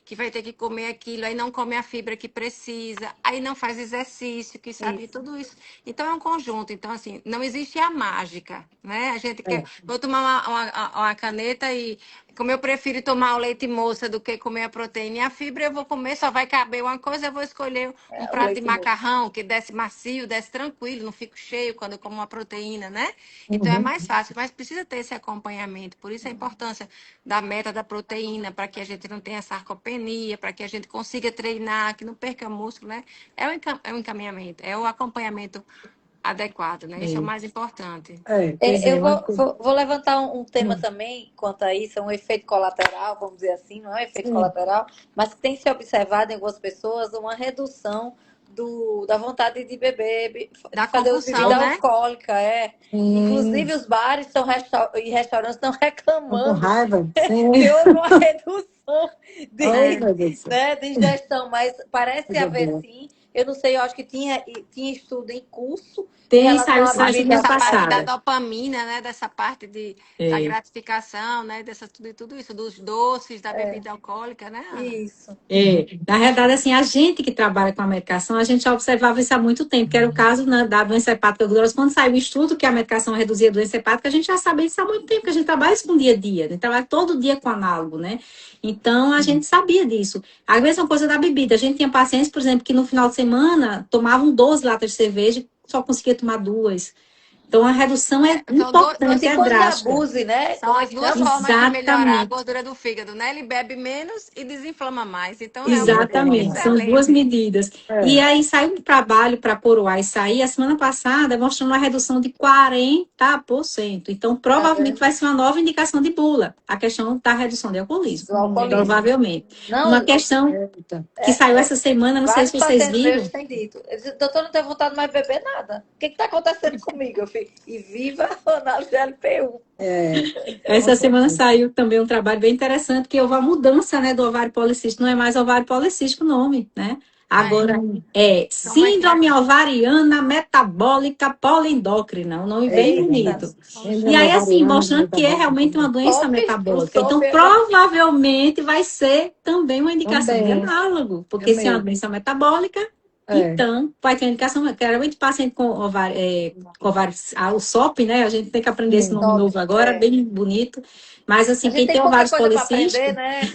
que vai ter que comer aquilo, aí não come a fibra que precisa, aí não faz exercício, que sabe Isso. tudo isso. Então é um conjunto. Então, assim, não existe a mágica, né? A gente quer. É. Vou tomar uma caneta e. Como eu prefiro tomar o leite moça do que comer a proteína e a fibra, eu vou comer, só vai caber uma coisa, eu vou escolher um O prato de leite moço. macarrão que desce macio, desce tranquilo, não fico cheio quando eu como uma proteína, né? Então é Uhum. mais fácil, mas precisa ter esse acompanhamento. Por isso a importância da meta da proteína, para que a gente não tenha sarcopenia, para que a gente consiga treinar, que não perca músculo, né? É o encaminhamento, é o acompanhamento adequado, né? Isso é o mais importante. Pois é, Eu eu acho que... vou levantar um tema Hum. também quanto a isso, é um efeito colateral, vamos dizer assim, não é um efeito Sim. colateral, mas que tem se observado em algumas pessoas uma redução da vontade de beber, Da de fazer uso de bebida compulsão, né? alcoólica, é. Sim. Inclusive os bares e restaurantes estão Tô com reclamando raiva? Sim. que houve uma redução Oh, de, meu Deus do céu. né, de ingestão, mas parece Coisa haver boa. sim. Eu não sei, eu acho que tinha estudo em curso em Tem, relação saiu à Eu acho que bebida semana essa parte da passada. dopamina, né? Dessa parte da É. gratificação, né? Tudo isso, dos doces, da bebida alcoólica, né, Ana? isso. Na verdade, assim, a gente que trabalha com a medicação, a gente já observava isso há muito tempo, que era o caso, né, da doença hepática dolorosa. Quando saiu o estudo que a medicação reduzia a doença hepática, a gente já sabia isso há muito tempo, que a gente trabalha isso com dia a dia, a gente trabalha todo dia com análogo, né? Então, a gente sabia disso. A mesma coisa da bebida. A gente tinha pacientes, por exemplo, que no final de semana tomavam 12 latas de cerveja, só conseguia tomar duas. Então, a redução é São duas, Não importante, se é pode drástica. abuse, né? são Como é as que duas chama? formas de melhorar a Exatamente. gordura do fígado, né? Ele bebe menos e desinflama mais. Então, realmente é Exatamente, Exatamente. são duas excelente. medidas. E É. aí saiu um trabalho para Coroar e sair a semana passada mostrando uma redução de 40%. Então, Tá provavelmente vendo? vai ser uma nova indicação de bula, a questão da redução de alcoolismo. Do alcoolismo. Provavelmente. Uma Não, questão Eita. que saiu essa semana, não sei se vários vocês pacientes viram, meus têm dito. Eles dizem, doutor, não tenho vontade mais de beber nada. O que está acontecendo comigo? Eu fico, e viva a análise de LP1. É, com essa semana certeza. saiu também um trabalho bem interessante, que houve a mudança, né, do ovário policístico, não é mais ovário policístico o nome, né? Ah, é? Agora é Como é que é? Síndrome Ovariana Metabólica Poliendócrina, um nome bem Eita, bonito. E Síndrome aí, assim, ovariana mostrando que é metabólica realmente uma doença top, o metabólica. Então, top é provavelmente vai ser também uma indicação de também. análogo, É porque se é uma mesmo. doença metabólica, É. então vai ter uma indicação, claramente paciente com ovário, com ovário, o SOP, né? A gente tem que aprender esse Sim. nome top. novo agora, É. bem bonito. Mas, A assim, gente quem tem tem pouca ovários coisa para aprender, policísticos, né?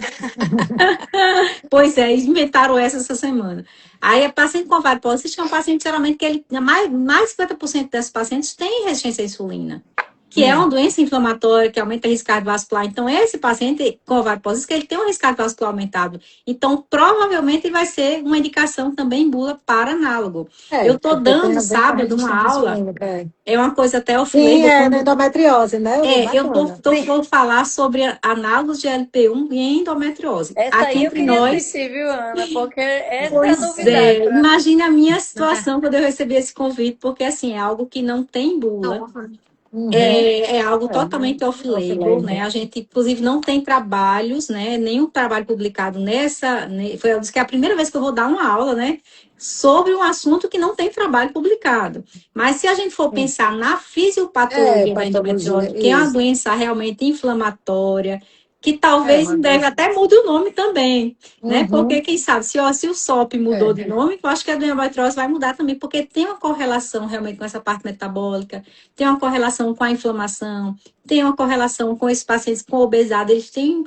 pois é, inventaram essa semana. Aí, a paciente com ovário policístico é um paciente, geralmente, que ele, mais de 50% desses pacientes têm resistência à insulina, que é uma doença inflamatória, que aumenta o risco cardiovascular. Então, esse paciente com ovário policístico, ele tem um risco cardiovascular aumentado. Então, provavelmente, ele vai ser uma indicação também em bula para análogo. Eu estou Porque tem dando a ver com a sábado uma resistência aula, insulínica. É. é uma coisa até Sim, off-label, é na quando endometriose, né? Eu vi, eu bacana. Sim. vou falar sobre análogos de LP1 e endometriose. Essa Aqui aí eu entre queria nós, assistir, viu, Ana? Porque essa é a pois novidade é, para mim. imagine a minha situação quando eu recebi esse convite, porque assim, é algo que não tem bula, Uhum. é algo totalmente É, off-label, né? off-label. A gente, inclusive, não tem trabalhos, né? Nenhum trabalho publicado foi, eu disse que é a primeira vez que eu vou dar uma aula, né? Sobre um assunto que não tem trabalho publicado. Mas se a gente for pensar na É, fisiopatologia da patologia, endometriose, que é uma isso. doença realmente inflamatória, que É, talvez uma em breve doença. até mude o nome também, né? Porque Uhum. quem sabe, se o SOP mudou É, de nome, eu acho que a endometriose vai mudar também, porque tem uma correlação realmente com essa parte metabólica, tem uma correlação com a inflamação, tem uma correlação com esses pacientes com obesidade, eles têm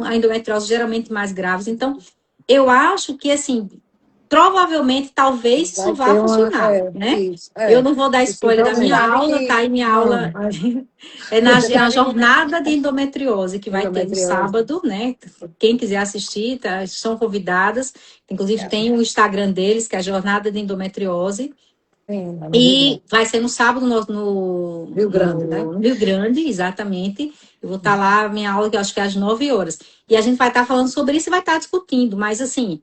a endometriose geralmente mais graves. Então, eu acho que, assim, provavelmente, talvez isso vai vá ter uma. funcionar, É, né? isso. Eu É, não vou dar spoiler da Você minha possivelmente. sabe aula, tá? que E minha Não, aula mas é você na sabe que jornada de endometriose, que vai ter no endometriose. sábado, né? Quem quiser assistir, tá? São convidadas. Inclusive, tem o Instagram deles, que é a Jornada de Endometriose. Sim, lá no Rio E Grande. vai ser no sábado Rio Grande, né? no Rio Grande, exatamente. Eu vou estar lá, minha aula, que eu acho que é às 9 horas. E a gente vai estar falando sobre isso e vai estar discutindo. Mas, assim,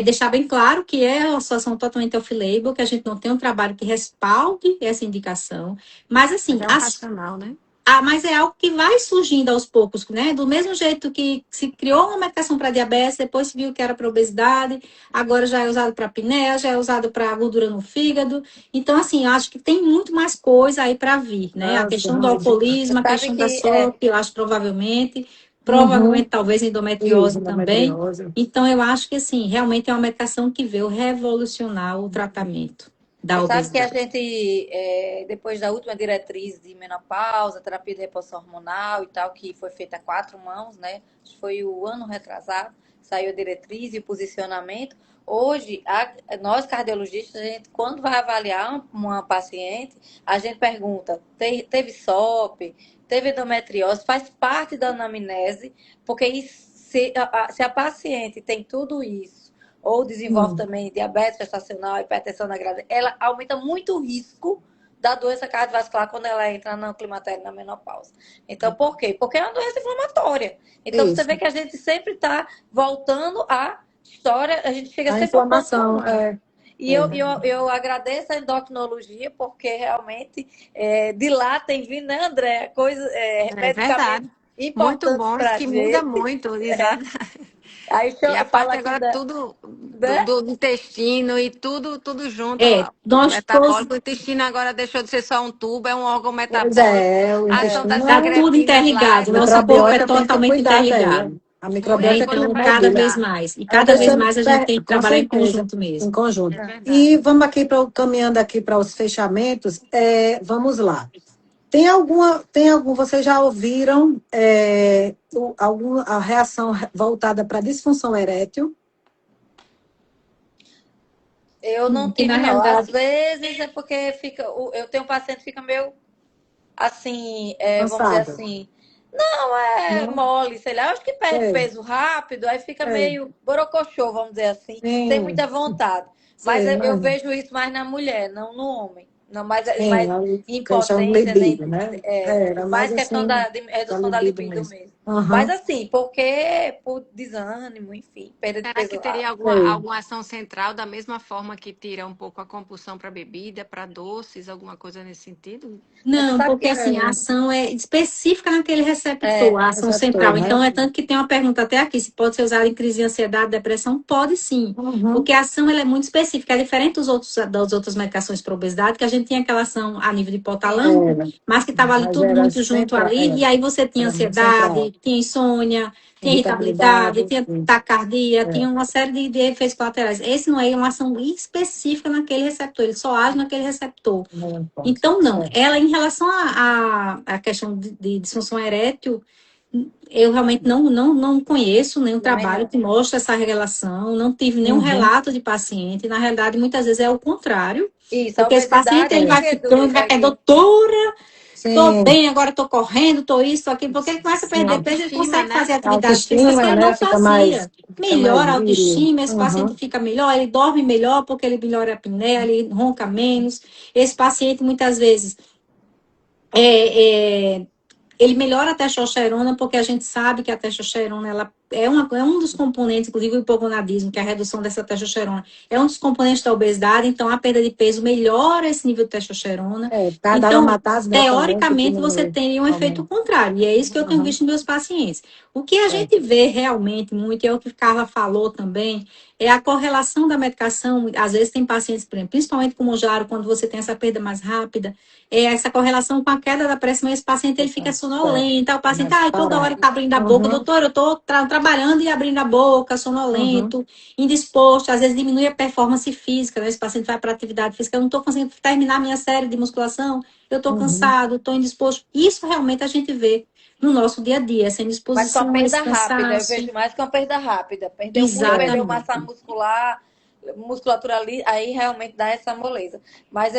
deixar bem claro que é uma situação totalmente off-label, que a gente não tem um trabalho que respalde essa indicação. Mas, Mas assim, é um racional, né? mas é algo que vai surgindo aos poucos, né? Do mesmo jeito que se criou uma medicação para diabetes, depois se viu que era para obesidade, agora já é usado para apneia, já é usado para gordura no fígado. Então, assim, eu acho que tem muito mais coisa aí para vir, né? A Nossa, questão do alcoolismo, a Sabe questão da que SOP, eu acho provavelmente uhum. talvez Isso, endometriose também. endometriose. Então, eu acho que, assim, realmente é uma medicação que veio revolucionar o tratamento da sabe que a obesidade. gente, depois da última diretriz de menopausa, terapia de reposição hormonal e tal, que foi feita a 4 mãos, né? Acho que foi o ano retrasado, saiu a diretriz e o posicionamento. Hoje, nós cardiologistas, a gente, quando vai avaliar uma paciente, a gente pergunta: teve SOP, teve endometriose, faz parte da anamnese, porque se a paciente tem tudo isso, ou desenvolve Hum, também diabetes gestacional, hipertensão na gravidez, ela aumenta muito o risco da doença cardiovascular quando ela entra no climatério, na menopausa. Então, por quê? Porque é uma doença inflamatória. Então, você vê isso. que a gente sempre está voltando à história, a gente chega A sempre ao ponto inflamação comum. é, E é eu agradeço a endocrinologia, porque realmente de lá tem vindo, né, André? É Medicamentos verdade. Muito importantes bons, para a que muda gente. muito, exato. Aí E a eu falo parte aqui agora da. tudo Né? do intestino e tudo junto. É, O nós todos metabólico, o intestino agora deixou de ser só um tubo, é um órgão pois metabólico. é, o A ação das intestino está é. tudo secretinas lá é interligado. A O nosso super corpo é microbiota tem que totalmente cuidar daí. interligado. A muito Né? microbiota tem que importante Então, para cada medir. vez estudar. mais. E Aí cada vez você, mais a gente tem que com trabalhar em certeza, conjunto em mesmo. conjunto. É verdade. E vamos aqui caminhando aqui para os fechamentos. Vamos lá. Vocês já ouviram a reação voltada para disfunção erétil? Eu não Que na tive, não. Às realidade, vezes é porque eu tenho um paciente que fica meio assim, vamos dizer Cansada? assim, não é Não? mole, sei lá. Eu acho que perde Sei, peso rápido, aí fica sei. meio borocochô, vamos dizer assim, sem Sim, muita vontade. Mas sei, eu imagina. vejo isso mais na mulher, não no homem. Não, Sim, mais a questão do impotência, nem libido, né? Era mais mais questão assim, de da redução da libido libido mesmo. mesmo. Mas Aham, assim, porque por desânimo, enfim, perda de Será que peso teria rápido. sei. alguma ação central, da mesma forma que tira um pouco a compulsão para bebida, para doces, alguma coisa nesse sentido? Mas você não, sabe porque que assim, a ação é específica naquele receptor, a ação Receptor, central. né? Então, é tanto que tem uma pergunta até aqui, se pode ser usado em crise de ansiedade, depressão? Pode sim, Uhum. porque a ação ela é muito específica, é diferente das outras medicações para obesidade, que a gente tinha aquela ação a nível de hipotalâmico, Era, mas que estava ali mas tudo era muito junto central, ali, e aí você tinha era muito central. ansiedade, tinha insônia, tinha irritabilidade, Irritabilidade, tinha sim. taquicardia, É. tinha uma série de efeitos colaterais. Esse não é uma ação específica naquele receptor, ele só age naquele receptor. Não importa. Então, não. Certo. Ela, em relação à questão de disfunção erétil, eu realmente não conheço nenhum também trabalho não. que mostre essa relação, não tive nenhum Uhum. relato de paciente. Na realidade, muitas vezes é o contrário, Isso, a porque esse paciente obesidade ele que vai ficando, reduz vai é aí. doutora, tô Sim, bem, agora tô correndo, tô isso, tô aquilo, porque ele começa a perder sim. peso, ele Autoestima, consegue fazer né? A atividades físicas que autoestima, ele né? não fazia. Fica mais Melhora a viril. autoestima, esse paciente Uhum. fica melhor, ele dorme melhor porque ele melhora a apneia, ele ronca menos. Esse paciente, muitas vezes, é, é, ele melhora a testosterona, porque a gente sabe que a testosterona ela é um dos componentes, inclusive o hipogonadismo, que é a redução dessa testosterona, é um dos componentes da obesidade, então a perda de peso melhora esse nível de testosterona. Cada Então, aromatase, né, também, que teoricamente, você diminui. teria um efeito Aumenta. contrário, e é isso que eu tenho Uhum. visto nos meus pacientes. O que a É. gente vê realmente muito, e é o que Carla falou também, é a correlação da medicação. Às vezes tem pacientes, por exemplo, principalmente com o Mojaro, quando você tem essa perda mais rápida, essa correlação com a queda da pressão, esse paciente ele fica Certo. sonolento, o paciente, Começa a toda hora parar. ele está abrindo a boca, Uhum. doutor, eu estou trabalhando e abrindo a boca, Uhum. sonolento, indisposto, às vezes diminui a performance física, né? Esse paciente vai para atividade física, eu não estou conseguindo terminar minha série de musculação, eu estou Uhum. cansado, estou indisposto. Isso realmente a gente vê no nosso dia a dia, essa Mas com a indisposição, esse perda rápida, eu cansaço. vejo mais com a perda rápida. Perdeu muito, É. perdeu Exatamente. massa muscular, musculatura ali, aí realmente dá essa moleza. Mas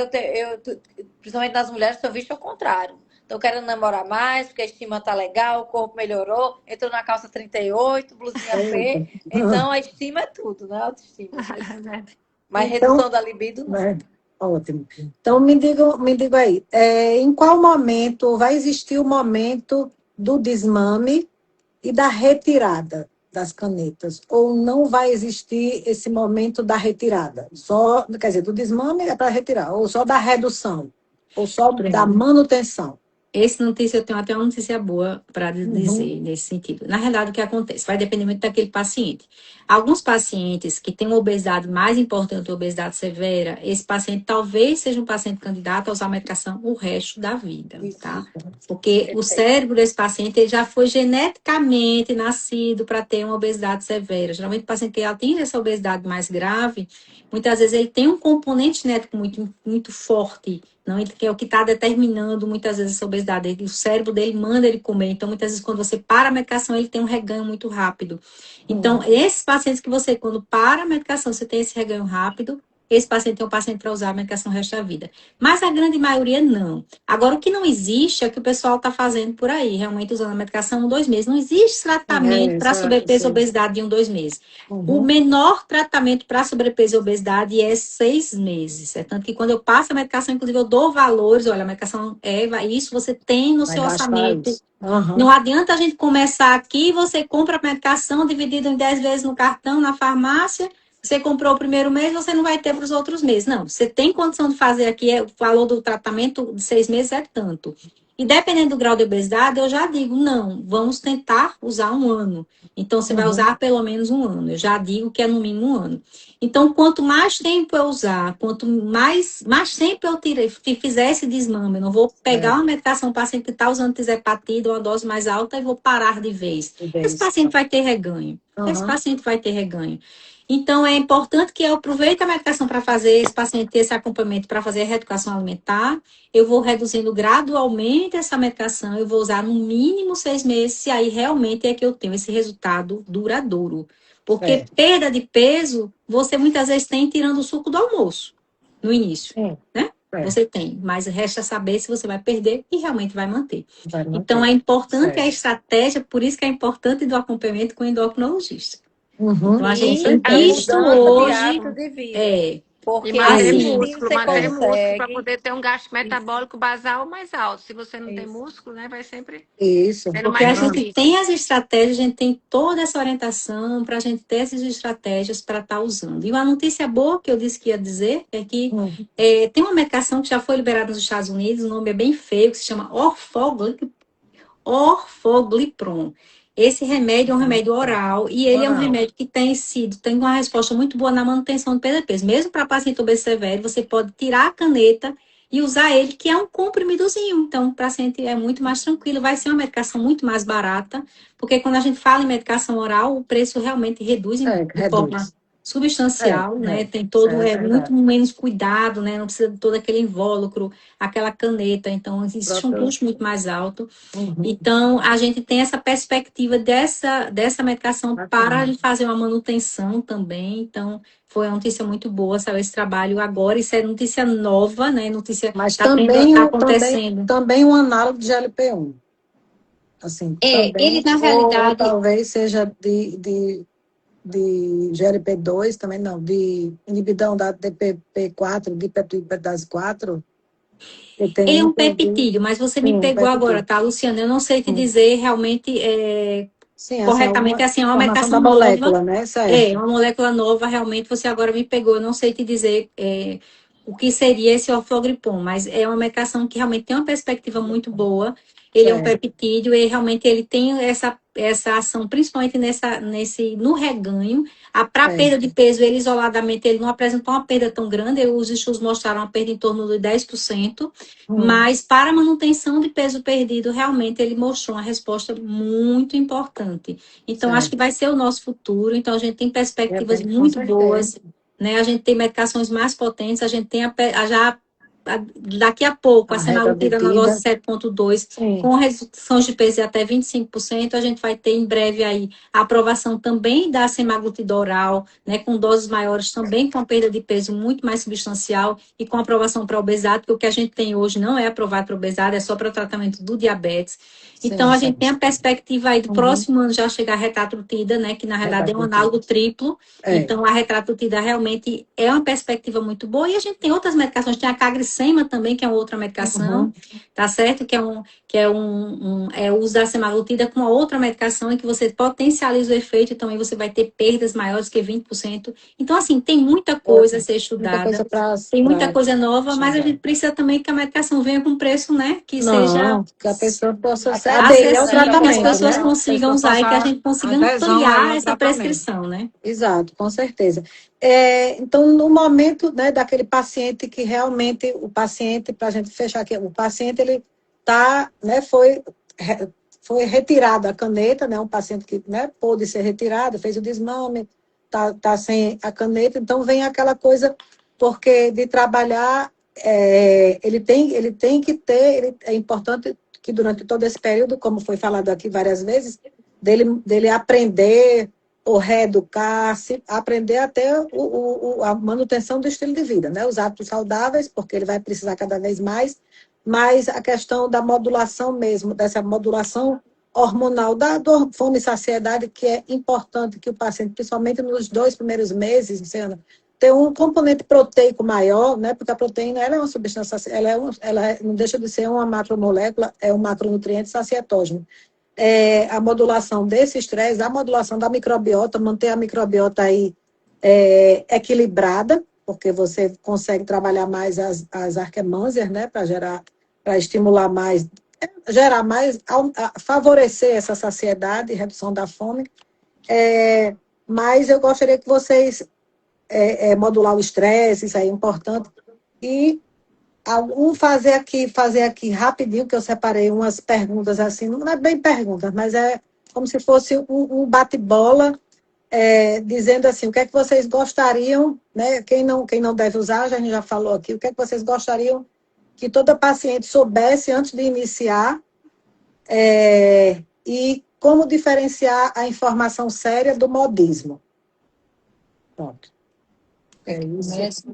principalmente nas mulheres, eu visto ao contrário. Estão querendo namorar mais, porque a estima tá legal, o corpo melhorou, entrou na calça 38, blusinha Eita. P. Então a estima é tudo, né? A autoestima. Mas Então, redução da libido, não. né, ótimo. Então, me diga aí, em qual momento vai existir o momento do desmame e da retirada das canetas? Ou não vai existir esse momento da retirada? Só, quer dizer, do desmame é para retirar, ou só da redução, ou só da manutenção? Essa notícia, eu tenho até uma notícia boa para dizer nesse sentido. Na realidade, o que acontece? Vai depender muito daquele paciente. Alguns pacientes que têm uma obesidade mais importante, obesidade severa, esse paciente talvez seja um paciente candidato a usar medicação o resto da vida, tá? Porque o cérebro desse paciente ele já foi geneticamente nascido para ter uma obesidade severa. Geralmente, o paciente que atinge essa obesidade mais grave, muitas vezes ele tem um componente genético muito forte, não, que é o que está determinando muitas vezes essa obesidade. O cérebro dele manda ele comer. Então, muitas vezes, quando você para a medicação, ele tem um reganho muito rápido. Então, esses pacientes que você, quando para a medicação, você tem esse reganho rápido, esse paciente é um paciente para usar a medicação o resto da vida. Mas a grande maioria não. Agora, o que não existe é o que o pessoal está fazendo por aí, realmente usando a medicação 1, 2 meses. Não existe tratamento para sobrepeso e obesidade de 1, 2 meses. O menor tratamento para sobrepeso e obesidade é 6 meses. É tanto que quando eu passo a medicação, inclusive, eu dou valores. Olha, a medicação isso você tem no seu orçamento. Não adianta a gente começar aqui, você compra a medicação dividida em 10 vezes no cartão, na farmácia. Você comprou o primeiro mês, você não vai ter para os outros meses. Não, você tem condição de fazer aqui, o valor do tratamento de 6 meses é tanto. E dependendo do grau de obesidade, eu já digo, não, vamos tentar usar 1 ano. Então, você vai usar pelo menos 1 ano. Eu já digo que é no mínimo 1 ano. Então, quanto mais tempo eu usar, quanto mais tempo eu fizer esse desmame, eu não vou pegar uma medicação para paciente que está usando tisepatida, uma dose mais alta, e vou parar de vez. Esse paciente vai ter reganho. Esse paciente vai ter reganho. Então, é importante que eu aproveite a medicação para fazer esse paciente ter esse acompanhamento para fazer a reeducação alimentar. Eu vou reduzindo gradualmente essa medicação, eu vou usar no mínimo 6 meses, e aí realmente é que eu tenho esse resultado duradouro. Porque perda de peso, você muitas vezes tem tirando o suco do almoço, no início, né? Você tem, mas resta saber se você vai perder e realmente vai manter. Então, é importante a estratégia, por isso que é importante do acompanhamento com o endocrinologista. Então, a gente tem visto hoje. Porque E manter assim, músculo, você manter músculo para consegue. poder ter um gasto metabólico basal mais alto. Se você não tem músculo, né, vai sempre Isso. sendo Porque a mais gente difícil. tem as estratégias, a gente tem toda essa orientação para a gente ter essas estratégias para estar usando. E uma notícia boa que eu disse que ia dizer é que tem uma medicação que já foi liberada nos Estados Unidos, o nome é bem feio, que se chama Orforglipron. Esse remédio é um remédio oral e ele é um remédio que tem uma resposta muito boa na manutenção do peso. Mesmo para paciente obeso severo, você pode tirar a caneta e usar ele, que é um comprimidozinho. Então, o paciente é muito mais tranquilo, vai ser uma medicação muito mais barata, porque quando a gente fala em medicação oral, o preço realmente reduz de forma substancial, né? Tem todo, muito menos cuidado, né? Não precisa de todo aquele invólucro, aquela caneta, então existe um custo muito mais alto. Então, a gente tem essa perspectiva dessa medicação para a gente fazer uma manutenção também. Então, foi uma notícia muito boa, saiu esse trabalho agora, isso é notícia nova, né? Notícia Mas está acontecendo. Também um análogo de GLP-1. Assim, também, ele na realidade. Ou talvez seja de GLP-2 também, não, de inibidão da DPP4, de peptidase 4. Ele é um peptídeo, mas você me pegou agora, tá, Luciana? Eu não sei te dizer realmente corretamente, assim, é uma medicação da molécula, nova. Né? É uma molécula nova, realmente, você agora me pegou. Eu não sei te dizer o que seria esse orforglipron, mas é uma medicação que realmente tem uma perspectiva muito boa. Ele é um peptídeo e realmente ele tem essa ação, principalmente no reganho. Para perda de peso, ele isoladamente ele não apresentou uma perda tão grande. Os estudos mostraram uma perda em torno de 10%. Mas para a manutenção de peso perdido, realmente ele mostrou uma resposta muito importante. Então, acho que vai ser o nosso futuro. Então, a gente tem perspectivas muito boas. Né? A gente tem medicações mais potentes. A gente tem daqui a pouco, a semaglutida na dose 7,2, com reduções de peso de até 25%, a gente vai ter em breve aí a aprovação também da semaglutida oral, né, com doses maiores também, com a perda de peso muito mais substancial e com aprovação para obesidade, porque o que a gente tem hoje não é aprovado para obesidade, é só para o tratamento do diabetes. Então, a gente tem a perspectiva aí do próximo ano já chegar a retatrutida, né, que na realidade é um análogo triplo. Então, a retatrutida realmente é uma perspectiva muito boa. E a gente tem outras medicações, tem a cagrilintide, Sema também, que é outra medicação, tá certo? É o uso da semaglutida com a outra medicação em que você potencializa o efeito e também você vai ter perdas maiores que 20%. Então, assim, tem muita coisa a ser Muita estudada, coisa tem muita coisa nova, mas a chegar. gente precisa também que a medicação venha com preço, né? Que seja Não, que a pessoa possa Aderir ao Acessível, né, para acessível, a que as tratamento, pessoas né? população. consigam pessoa usar e que a faça gente consiga adesão aí ampliar ao essa tratamento. prescrição, né? Exato, com certeza. Então, no momento, né, daquele paciente que realmente, o paciente, para a gente fechar aqui, o paciente, ele tá, né, foi retirada a caneta, né, um paciente que, né, pôde ser retirado, fez o desmame, tá sem a caneta, então vem aquela coisa, porque de trabalhar, ele tem que ter, é importante que durante todo esse período, como foi falado aqui várias vezes, dele aprender ou reeducar-se, aprender até a manutenção do estilo de vida, né? Os hábitos saudáveis, porque ele vai precisar cada vez mais, mas a questão da modulação mesmo, dessa modulação hormonal, da fome e saciedade, que é importante que o paciente, principalmente nos 2 primeiros meses, Luciana, ter um componente proteico maior, né? Porque a proteína ela é uma substância, não deixa de ser uma macromolécula, é um macronutriente sacietógeno. A modulação desse estresse, a modulação da microbiota, manter a microbiota aí equilibrada, porque você consegue trabalhar mais as arquemânsias, né, para estimular mais, gerar mais, favorecer essa saciedade e redução da fome. Mas eu gostaria que vocês modular o estresse, isso aí é importante. E fazer aqui rapidinho, que eu separei umas perguntas assim, não é bem perguntas, mas é como se fosse um bate-bola, dizendo assim, o que é que vocês gostariam, né? Quem não deve usar, a gente já falou aqui, o que é que vocês gostariam que toda paciente soubesse antes de iniciar, e como diferenciar a informação séria do modismo. Pronto. É isso.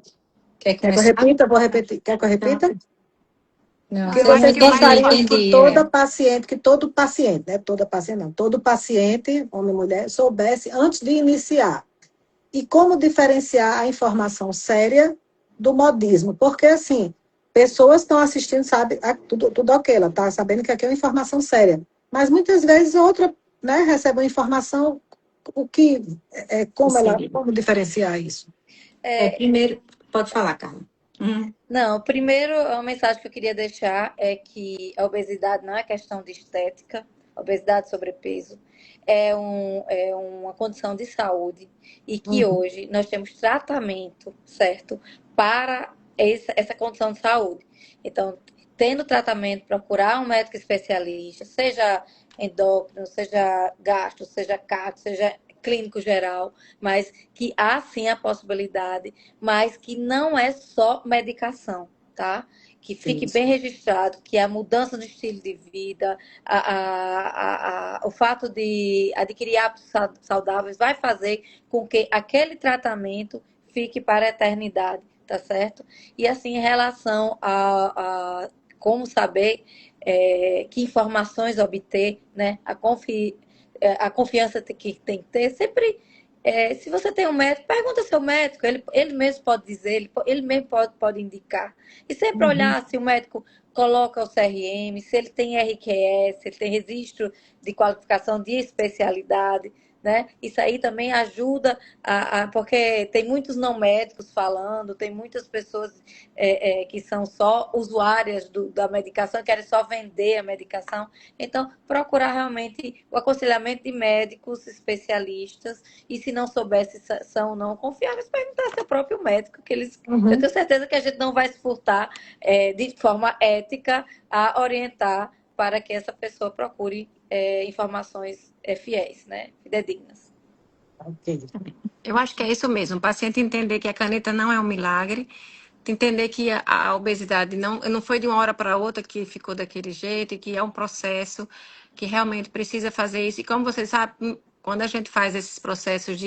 Quer Quer que eu começar? repita? Vou repetir. Quer que eu repita? Não, Que Eu acho vocês que o mais gostariam que entendi. todo paciente, né? Toda paciente não, todo paciente, homem e mulher, soubesse antes de iniciar. E como diferenciar a informação séria do modismo? Porque, assim, pessoas estão assistindo, sabe, tudo ok, ela está sabendo que aqui é uma informação séria. Mas muitas vezes outra, né, recebe uma informação, como diferenciar isso? Primeiro, pode falar, Carla. Não, primeiro, a mensagem que eu queria deixar é que a obesidade não é questão de estética, obesidade e sobrepeso é uma condição de saúde e que hoje nós temos tratamento, certo, para essa condição de saúde. Então, tendo tratamento, procurar um médico especialista, seja endócrino, seja gastro, seja cardio, seja clínico geral, mas que há sim a possibilidade, mas que não é só medicação, tá? Que fique bem registrado que a mudança do estilo de vida, o fato de adquirir hábitos saudáveis vai fazer com que aquele tratamento fique para a eternidade, tá certo? E assim, em relação a como saber que informações obter, né? A confiança que tem que ter, sempre. Se você tem um médico, pergunta ao seu médico, ele mesmo pode dizer, ele mesmo pode indicar. E sempre olhar se o médico coloca o CRM, se ele tem RQS, se ele tem registro de qualificação de especialidade, né? Isso aí também ajuda, porque tem muitos não médicos falando, tem muitas pessoas que são só usuárias da medicação, querem só vender a medicação. Então, procurar realmente o aconselhamento de médicos especialistas e se não souber se são ou não confiáveis, perguntar ao seu próprio médico, que eles, eu tenho certeza que a gente não vai se furtar de forma ética a orientar para que essa pessoa procure informações fiéis, né? Fidedignas. Ok. Eu acho que é isso mesmo. O paciente entender que a caneta não é um milagre, entender que a obesidade não foi de uma hora para outra que ficou daquele jeito, e que é um processo que realmente precisa fazer isso. E como você sabe, quando a gente faz esses processos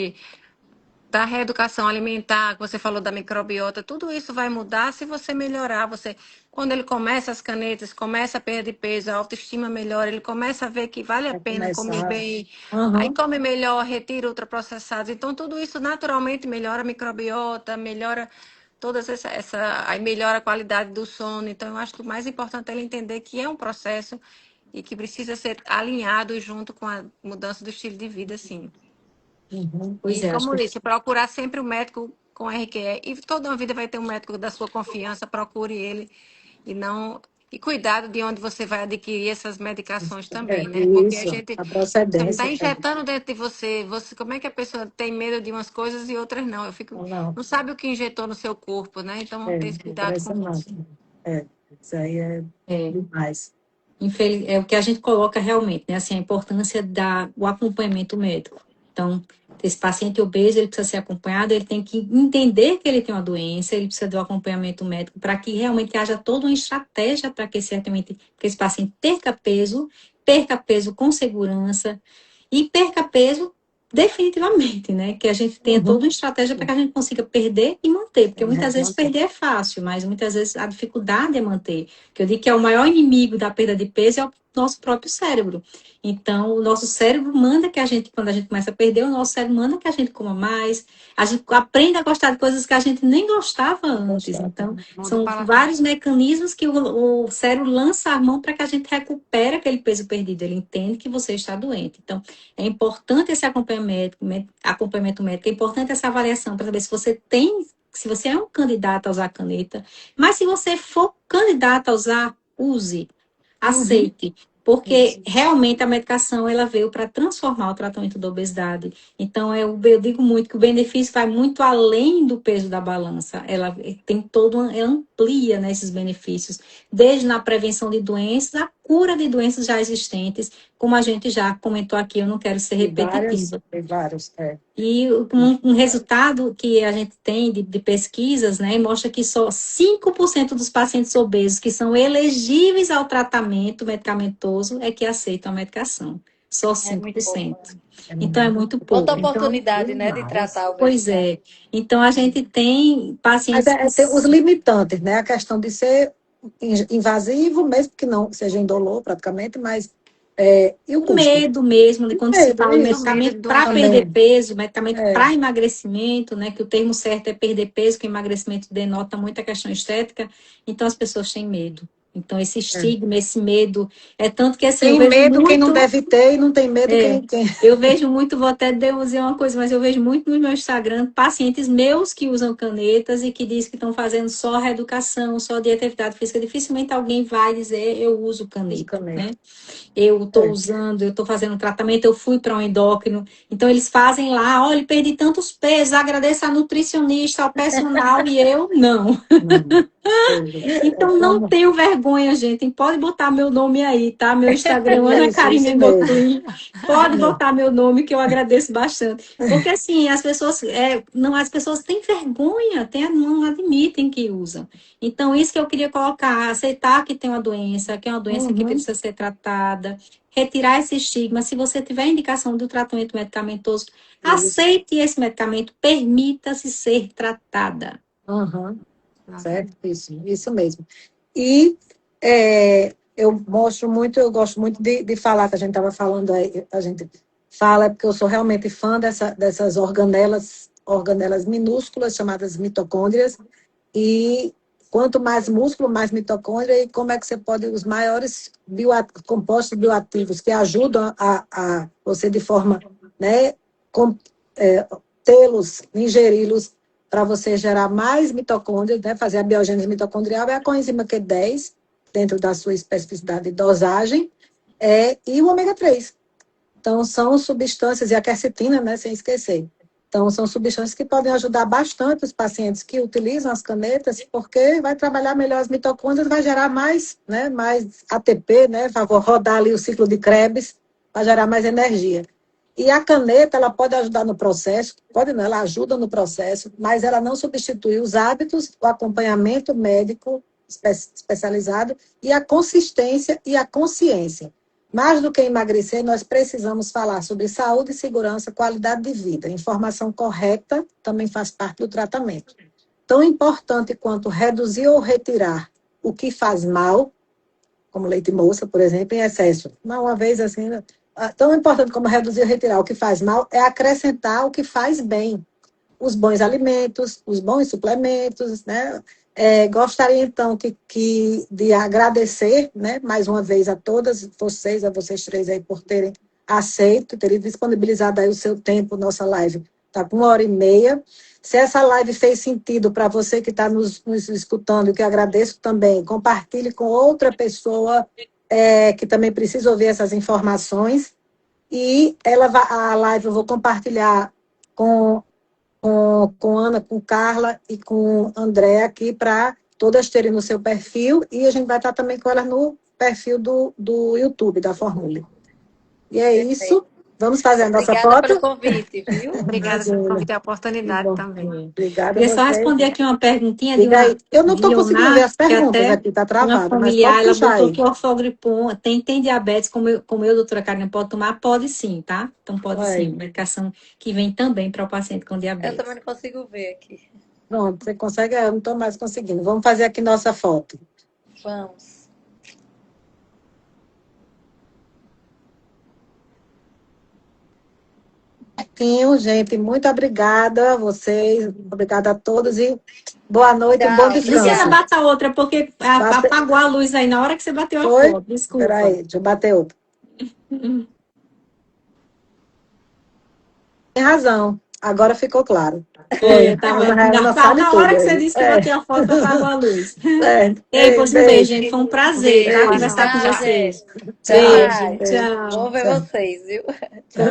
da reeducação alimentar, que você falou da microbiota, tudo isso vai mudar se você melhorar. Quando ele começa as canetas, começa a perder peso, a autoestima melhora, ele começa a ver que vale a pena comer bem, aí come melhor, retira ultraprocessados. Então, tudo isso naturalmente melhora a microbiota, melhora aí melhora a qualidade do sono. Então, eu acho que o mais importante é ele entender que é um processo e que precisa ser alinhado junto com a mudança do estilo de vida, sim. Pois E é, acho como que disse, procurar sempre o médico com RQE. E toda uma vida vai ter um médico da sua confiança, procure ele e não. E cuidado de onde você vai adquirir essas medicações também, né? Porque a Isso, gente a está procedência. injetando dentro de você, como é que a pessoa tem medo de umas coisas e outras não? Não, Não sabe o que injetou no seu corpo, né? Então, ter esse cuidado com isso. impressionante. Isso aí é é, demais. é o que a gente coloca realmente, né? Assim, a importância do acompanhamento médico. Então, esse paciente obeso, ele precisa ser acompanhado, ele tem que entender que ele tem uma doença, ele precisa do acompanhamento médico para que realmente haja toda uma estratégia para que que esse paciente perca peso com segurança e perca peso definitivamente, né? Que a gente tenha toda uma estratégia para que a gente consiga perder e manter, porque muitas vezes perder é fácil, mas muitas vezes a dificuldade é manter. Que eu digo que é o maior inimigo da perda de peso é o nosso próprio cérebro. Então, o nosso cérebro manda que a gente, quando a gente começa a perder, o nosso cérebro manda que a gente coma mais, a gente aprende a gostar de coisas que a gente nem gostava antes. Então, Muda o são paladar. vários mecanismos que o cérebro lança a mão para que a gente recupere aquele peso perdido. Ele entende que você está doente. Então, é importante esse acompanhamento médico, é importante essa avaliação para saber se você é um candidato a usar caneta, mas se você for candidato a usar, use, aceite, porque realmente a medicação ela veio para transformar o tratamento da obesidade. Então, eu digo muito que o benefício vai muito além do peso da balança. Ela tem ela amplia, né, esses benefícios, desde na prevenção de doenças, a cura de doenças já existentes, como a gente já comentou aqui, eu não quero ser repetitiva. Tem vários, E um resultado que a gente tem de pesquisas, né, mostra que só 5% dos pacientes obesos que são elegíveis ao tratamento medicamentoso é que aceitam a medicação. Só É muito pouco. 5%. Então, é muito Falta pouco. Então, oportunidade, né, de tratar a pois obesidade. é. Então, a gente tem Mas pacientes que... tem os limitantes, né? A questão de ser invasivo, mesmo que não seja indolor praticamente, mas e o O custo? medo mesmo, de quando se Medo, fala em Muito isso medo de medicamento para doença perder também. rara. peso, medicamento É, para emagrecimento, né? Que o termo certo é perder peso, que emagrecimento denota muita questão estética, então as pessoas têm medo. Então, esse é. estigma, esse medo, é tanto que assim, eu Tem vejo medo quem não muito. deve ter e não tem medo É, quem. eu vejo muito, vou até dizer uma coisa, mas eu vejo muito no meu Instagram pacientes meus que usam canetas e que dizem que estão fazendo só reeducação, só dieta e atividade física. Dificilmente alguém vai dizer eu uso Os caneta, né? canetas. Eu estou É. usando, eu estou fazendo tratamento, eu fui para um endócrino. Então, eles fazem lá, olha, perdi tantos pesos, agradeço a nutricionista, ao personal, e eu não. Não. É Então, não como tenho vergonha, gente. Pode botar meu nome aí, tá? Meu Instagram, Ana isso Karine mesmo. Moclin. Pode botar meu nome, que eu agradeço bastante. Porque, assim, as pessoas têm vergonha, não admitem que usam. Então, isso que eu queria colocar, aceitar que tem uma doença, que é uma doença que Uhum. precisa ser tratada, retirar esse estigma. Se você tiver indicação do tratamento medicamentoso, Isso. aceite esse medicamento, permita-se ser tratada. Uhum. Exatamente. Certo? Isso mesmo. E eu gosto muito de falar, que a gente estava falando aí, a gente fala, porque eu sou realmente fã dessas organelas minúsculas, chamadas mitocôndrias, e quanto mais músculo, mais mitocôndria, e como é que você pode, os maiores compostos bioativos que ajudam a você de forma, né, com, é, tê-los, ingeri-los, para você gerar mais mitocôndrias, né, fazer a biogênese mitocondrial, é a coenzima Q10, dentro da sua especificidade e dosagem, e o ômega 3. Então, são substâncias, e a quercetina, né, sem esquecer. Então, são substâncias que podem ajudar bastante os pacientes que utilizam as canetas, porque vai trabalhar melhor as mitocôndrias, vai gerar mais, né, mais ATP, né, vai rodar ali o ciclo de Krebs, vai gerar mais energia. E a caneta, ela pode ajudar no processo, pode não, ela ajuda no processo, mas ela não substitui os hábitos, o acompanhamento médico especializado e a consistência e a consciência. Mais do que emagrecer, nós precisamos falar sobre saúde, segurança, qualidade de vida. Informação correta também faz parte do tratamento. Tão importante quanto reduzir ou retirar o que faz mal, como leite moça, por exemplo, em excesso. Uma vez assim, tão importante como reduzir ou retirar o que faz mal é acrescentar o que faz bem. os bons alimentos, os bons suplementos, né? Gostaria, então, de agradecer, né, mais uma vez a todas vocês, a vocês três aí, por terem aceito, terem disponibilizado aí o seu tempo, nossa live está com 1h30. Se essa live fez sentido para você que está nos escutando, que eu agradeço também, compartilhe com outra pessoa que também precisa ouvir essas informações. E a live eu vou compartilhar com Ana, com Carla e com André aqui, para todas terem no seu perfil, e a gente vai estar também com elas no perfil do YouTube, da Formule. E é isso. Vamos fazer a nossa Obrigada foto. pelo convite, viu? Obrigada pelo convite e a oportunidade também. Obrigada a Queria só vocês. responder aqui uma perguntinha de Diga aí. Eu não de estou conseguindo ver as Leonardo, que perguntas até aqui, está uma travado, mas familiar, pode ela puxar botou aí. que o orfogripon tem diabetes, como eu, doutora Karina, pode tomar? Pode sim, tá? Então pode Vai. sim. Medicação que vem também para o paciente com Eu diabetes. também não consigo ver aqui. Pronto, você consegue? Eu não estou mais conseguindo. Vamos fazer aqui nossa foto. Vamos. Certinho, gente. Muito obrigada a vocês. Obrigada a todos e boa noite e bom Tchau. descanso. Luciana, bata outra, porque Bate- apagou a luz aí na hora que você bateu a Foi? foto. Desculpa. Espera aí, deixa eu bater outra. Tem razão. Agora ficou claro. Tá vendo? Ana sabe Na hora tudo que você aí. disse que bateu a foto, apagou a luz. Certo. Ei, pois um Beijo. beijo, gente. Foi um prazer, tá? Beijo. Conversar com Tchau, vocês. gente. Beijo, Tchau. tchau. Vou ver Tchau. vocês, viu? Tchau.